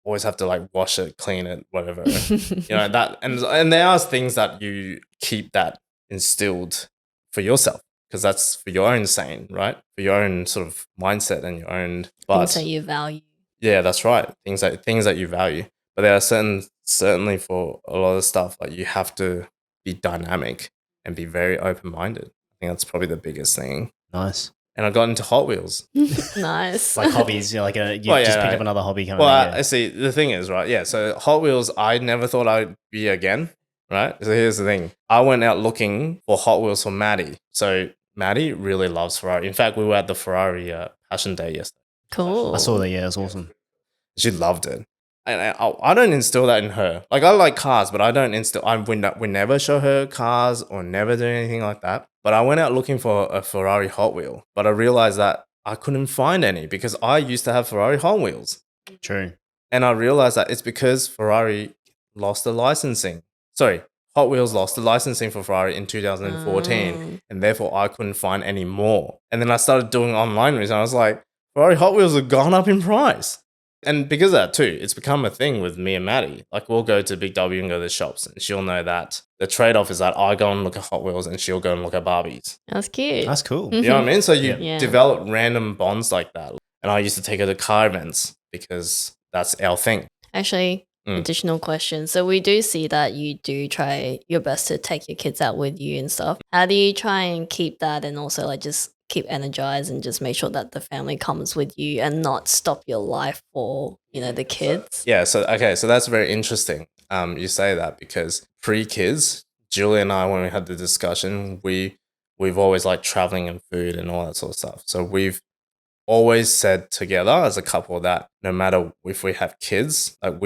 always have to like wash it, clean it, whatever. You know, that, and there are things that you keep that instilled for yourself, because that's for your own sane, right? For your own sort of mindset and your own
things that you value.
Yeah, that's right. Things that you value. But there are certainly for a lot of stuff, like you have to be dynamic and be very open-minded. I think that's probably the biggest thing.
Nice.
And I got into Hot Wheels.
Nice.
Like hobbies, you know, like you
Well, yeah,
just picked
right.
up another hobby coming.
Well,
I
I see. The thing is, right? Yeah. So Hot Wheels, I never thought I'd be again. Right. So here's the thing. I went out looking for Hot Wheels for Maddy. So Maddy really loves Ferrari. In fact, we were at the Ferrari Passion Day yesterday.
Cool.
I saw that. Yeah, it was awesome.
She loved it. And I don't instill that in her. Like, I like cars, but I don't instill. We never show her cars or never do anything like that. But I went out looking for a Ferrari Hot Wheel, but I realized that I couldn't find any, because I used to have Ferrari Hot Wheels.
True.
And I realized that it's because Ferrari lost the licensing. Sorry, Hot Wheels lost the licensing for Ferrari in 2014, and therefore I couldn't find any more. And then I started doing online research. I was like, Ferrari Hot Wheels have gone up in price. And because of that too, it's become a thing with me and Maddy. Like, we'll go to Big W and go to the shops, and she'll know that the trade-off is that I go and look at Hot Wheels and she'll go and look at Barbies.
That's cute.
That's cool.
You know what I mean? So you
Yeah.
develop random bonds like that. And I used to take her to car events because that's our thing.
Actually, additional question. So we do see that you do try your best to take your kids out with you and stuff. How do you try and keep that, and also like just keep energized and just make sure that the family comes with you and not stop your life for, you know, the kids?
Yeah, so that's very interesting. You say that, because pre-kids, Julie and I, when we had the discussion, we've always liked traveling and food and all that sort of stuff. So we've always said together as a couple that no matter if we have kids, like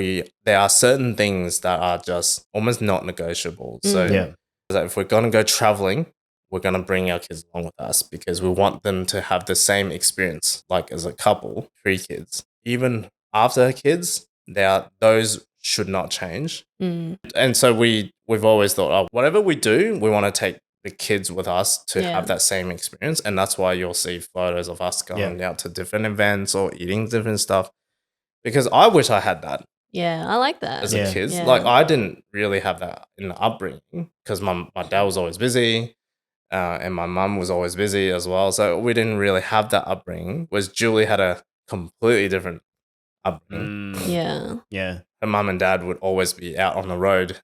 there are certain things that are just almost not negotiable. So
Yeah.
that if we're gonna go traveling, we're gonna bring our kids along with us because we want them to have the same experience, like as a couple, 3 kids. Even after kids, those should not change. And so we've always thought, oh, whatever we do, we want to take the kids with us to
Yeah.
have that same experience. And that's why you'll see photos of us going out to different events or eating different stuff. Because I wish I had that
Yeah, I like that.
as
Yeah.
a kid.
Yeah.
Like I didn't really have that in the upbringing because my dad was always busy. And my mum was always busy as well. So we didn't really have that upbringing. Whereas Julie had a completely different upbringing.
Yeah.
Yeah.
Her mum and dad would always be out on the road,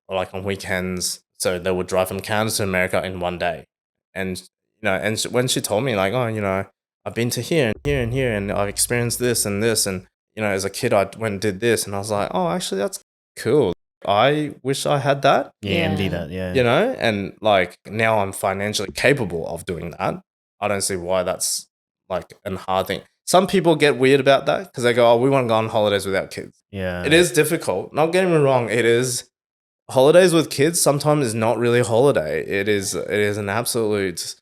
like on weekends. So they would drive from Canada to America in one day. And, when she told me, like, oh, I've been to here and here and here, and I've experienced this and this. And, as a kid, I went and did this. And I was like, oh, actually, that's cool. I wish I had that.
Yeah. Envy that. Yeah.
And like now I'm financially capable of doing that. I don't see why that's like a hard thing. Some people get weird about that because they go, oh, we want to go on holidays without kids.
Yeah.
It is difficult. Not getting me wrong. It is. Holidays with kids sometimes is not really a holiday. It is an absolute,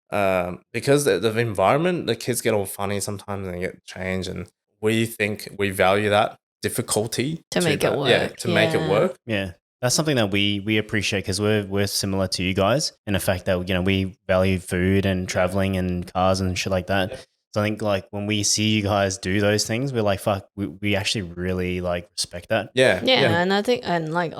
because the environment, the kids get all funny sometimes and they get changed. And we think we value that difficulty
To make it work.
Yeah, to make it work.
Yeah. That's something that we appreciate because we're similar to you guys in the fact that we value food and traveling and cars and shit like that.
Yeah.
So I think like when we see you guys do those things, we're like, fuck, we actually really like respect that.
Yeah.
And I think, and like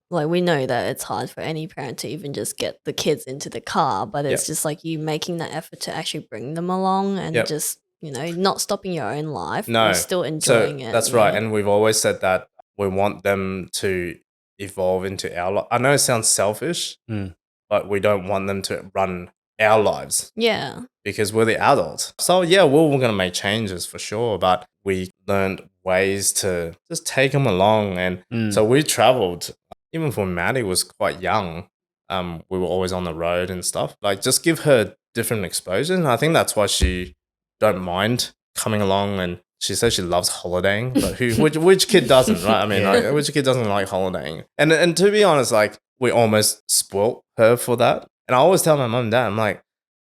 we know that it's hard for any parent to even just get the kids into the car, but it's just like you making that effort to actually bring them along and just not stopping your own life, but still enjoying it.
That's right. And we've always said that we want them to evolve into our life. I know it sounds selfish, but we don't want them to run our lives.
Yeah.
Because we're the adults. So yeah, we're going to make changes for sure, but we learned ways to just take them along. And so we traveled, even when Maddy was quite young, we were always on the road and stuff. Like just give her different exposure. And I think that's why she don't mind coming along. And she says she loves holidaying, but which kid doesn't, right? I mean, like, which kid doesn't like holidaying? And to be honest, like we almost spoilt her for that. And I always tell my mum and dad, I'm like,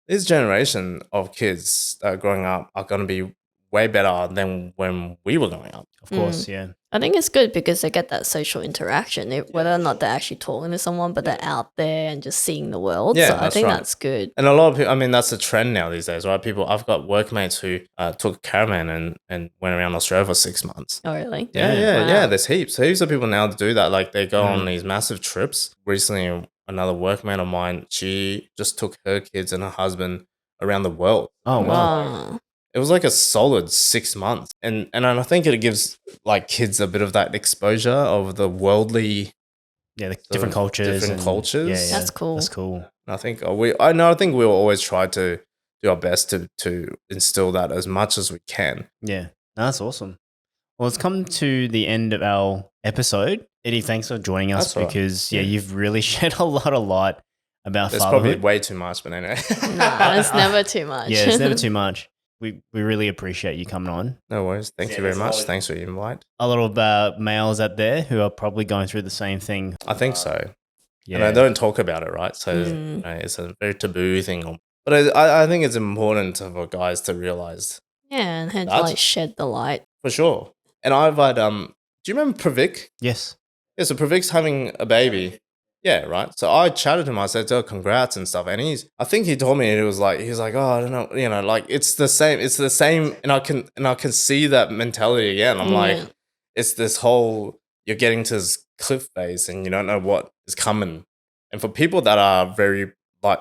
this generation of kids that are growing up are going to be way better than when we were growing up.
Of course, yeah.
I think it's good because they get that social interaction, whether or not they're actually talking to someone, but they're out there and just seeing the world.
Yeah,
so I think
right.
that's good.
And a lot of people, I mean, that's the trend now these days, right? I've got workmates who took a caravan and went around Australia for 6 months.
Oh, really?
Yeah. There's heaps of people now that do that. Like they go on these massive trips. Recently, another workmate of mine, she just took her kids and her husband around the world.
Oh, wow.
It was like a solid 6 months. And I think it gives like kids a bit of that exposure of the worldly.
Yeah, the different cultures.
Yeah.
That's cool.
That's cool.
And I think I think we'll always try to do our best to instill that as much as we can.
Yeah, that's awesome. Well, it's come to the end of our episode. Eddie, thanks for joining us because you've really shed a lot of light about
There's
fatherhood.
probably way too much, but anyway.
No, it's never too much.
Yeah, it's never too much. We really appreciate you coming on.
No worries. Thank you very much. Thanks for the invite.
A lot of males out there who are probably going through the same thing.
I think so.
Yeah.
And I don't talk about it, right? So it's a very taboo thing. But I think it's important for guys to realize.
Yeah, and had to like shed the light.
For sure. And I've had, do you remember Pravik?
Yes.
Yeah, so Pravik's having a baby. Yeah, right. So I chatted to him. I said, "Oh, congrats and stuff." And I think he told me he was like, "Oh, I don't know, like it's the same." And I can see that mentality again. I'm like, it's this whole you're getting to this cliff face and you don't know what is coming. And for people that are very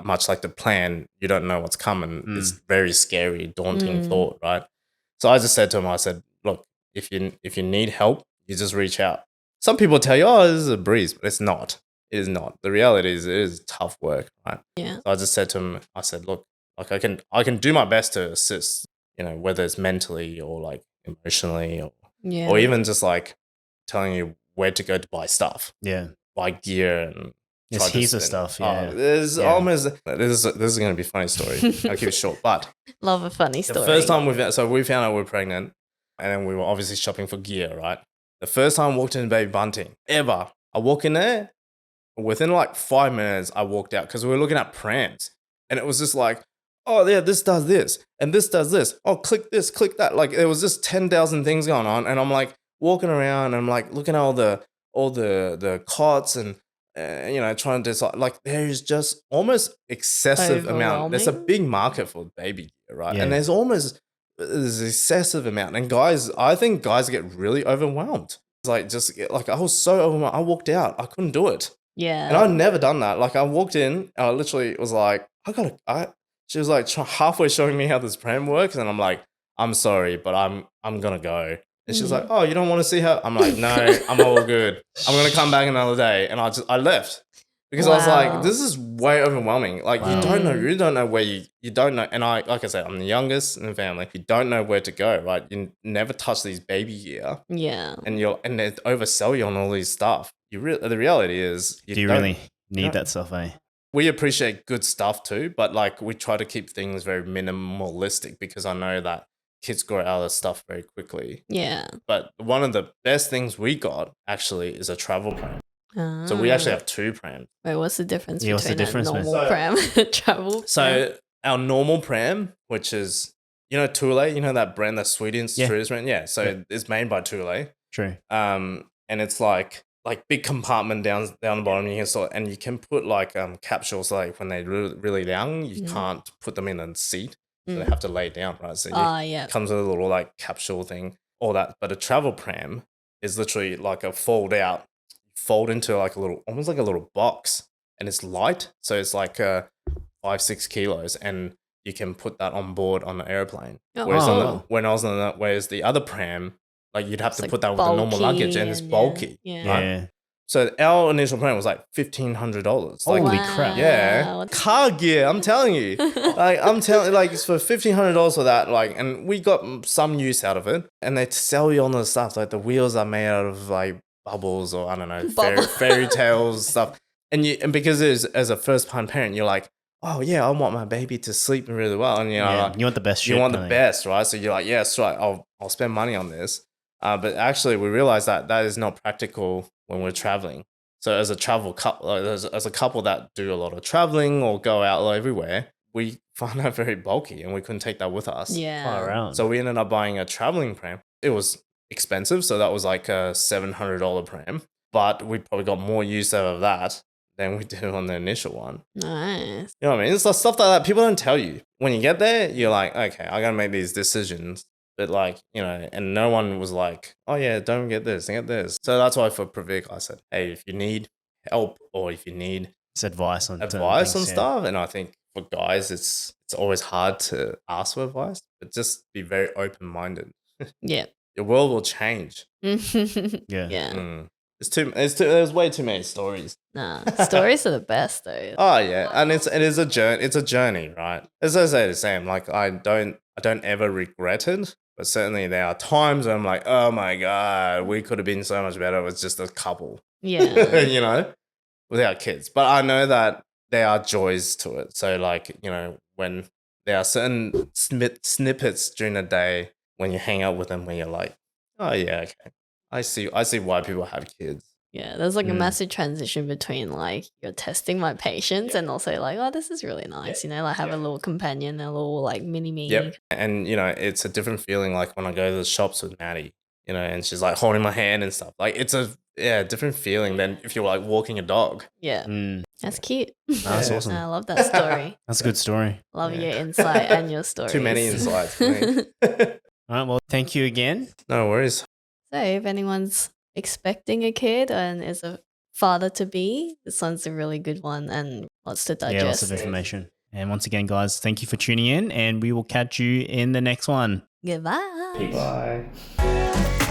much like the plan, you don't know what's coming. It's very scary, daunting thought, right? So I just said to him, I said, "Look, if you need help, you just reach out." Some people tell you, "Oh, this is a breeze," but it's not. It is not. The reality is it is tough work, right?
Yeah.
So I just said to him, I said, "Look, like I can do my best to assist, whether it's mentally or like emotionally or even just like telling you where to go to buy stuff,
Yeah,
buy gear and
There's
tried to
heaps of
spin.
stuff, yeah.
There's
Yeah.
almost this is going to be a funny story. I'll keep it short. But
Love a funny
the
story.
first time we found out we were pregnant, and then we were obviously shopping for gear, right? The first time I walked in Baby Bunting ever, I walk in there, within like 5 minutes, I walked out because we were looking at prams, and it was just like, oh yeah, this does this, and this does this. Oh, click this, click that. Like there was just 10,000 things going on, and I'm like walking around, and I'm like looking at all the cots and. Trying to decide, like there's just almost excessive amount. There's a
Overwhelming?
big market for baby gear, right?
Yeah.
And there's excessive amount. And guys, I think guys get really overwhelmed. It's like I was so overwhelmed. I walked out. I couldn't do it.
Yeah.
And I'd never done that. Like I walked in, and I literally was like, she was like halfway showing me how this pram works, and I'm like, I'm sorry, but I'm gonna go. And she's like, oh, you don't want to see her? I'm like, no, I'm all good. I'm gonna come back another day, and I left because I was
Wow.
like, this is way overwhelming. Like
Wow.
you don't know where you don't know. And like I said, I'm the youngest in the family. You don't know where to go, right? You never touch these baby gear,
Yeah.
and they oversell you on all these stuff. The reality is,
Do you
don't-
really need
don't-
that stuff, eh?
We appreciate good stuff too, but like we try to keep things very minimalistic because I know that kids grow out of stuff very quickly.
Yeah.
But one of the best things we got actually is a travel pram. So we actually have 2 prams.
Wait, what's the difference
Yeah, what's the
between
difference,
a
man?
normal pram and a travel pram?
So our normal pram, which is Thule, that brand, that Sweden's
Yeah.
brand. Yeah. So
Yeah.
it's made by Thule.
True.
And it's like big compartment down the bottom. And you can put like capsules, like when they're really, really young, you can't put them in a seat. So they have to lay down, right? So
yeah.
it comes with a little like capsule thing, all that. But a travel pram is literally like a fold into like almost like a little box, and it's light. So it's like 5-6 kilos, and you can put that on board on the airplane.
Oh,
Whereas whereas the other pram, like you'd have
It's
to
like
put that with the normal luggage,
bulky
and it's
and
bulky.
yeah.
Right?
Yeah.
So our initial pram was like $1,500.
Holy
Like,
crap.
yeah,
Wow.
car gear. I'm telling you, like it's for $1,500 for that. Like, and we got some use out of it. And they sell you on the stuff like the wheels are made out of like bubbles or I don't know fairy tales stuff. And because as a first time parent, you're like, oh yeah, I want my baby to sleep really well, and like,
you want the best shit.
you want the
don't
best, right? So you're like, yes, right, I'll spend money on this. But actually, we realized that is not practical when we're traveling. So as a travel couple, as a couple that do a lot of traveling or go out everywhere, we find that very bulky, and we couldn't take that with us.
Yeah.
Far around.
So we ended up buying a traveling pram. It was expensive, so that was like a $700 pram. But we probably got more use out of that than we did on the initial one.
Nice.
You know what I mean? It's like stuff like that people don't tell you. When you get there, you're like, okay, I gotta make these decisions. But like, and no one was like, oh yeah, don't get this, get this. So that's why for Pravik, I said, hey, if you need help or if you need
It's advice on certain
advice
things,
on stuff, and I think for guys, it's always hard to ask for advice, but just be very open-minded.
Yeah.
Your world will change.
Yeah.
Yeah.
Mm. There's way too many stories.
Nah. Stories are the best though.
Oh yeah, and it is a journey. It's a journey, right? As I say the same. Like I don't ever regret it, but certainly there are times where I'm like, oh my god, we could have been so much better with just a couple,
Yeah.
without kids. But I know that there are joys to it. So like when there are certain snippets during the day when you hang out with them, when you're like, oh yeah, okay, I see why people have kids.
Yeah, there's like a massive transition between like you're testing my patience and also like, oh, this is really nice, like have a little companion, a little like mini me.
Yep. And it's a different feeling like when I go to the shops with Maddy, and she's like holding my hand and stuff. Like it's a different feeling than if you're like walking a dog.
Yeah,
Mm.
that's cute.
That's awesome.
I love that story.
That's a good story.
Love
Yeah.
your insight and your stories.
Too many insights for me.
All right. Well, thank you again.
No worries.
So if anyone's expecting a kid and is a father to be, this one's a really good one and lots to digest.
Yeah, lots of information. And once again, guys, thank you for tuning in, and we will catch you in the next one.
Goodbye.
Bye.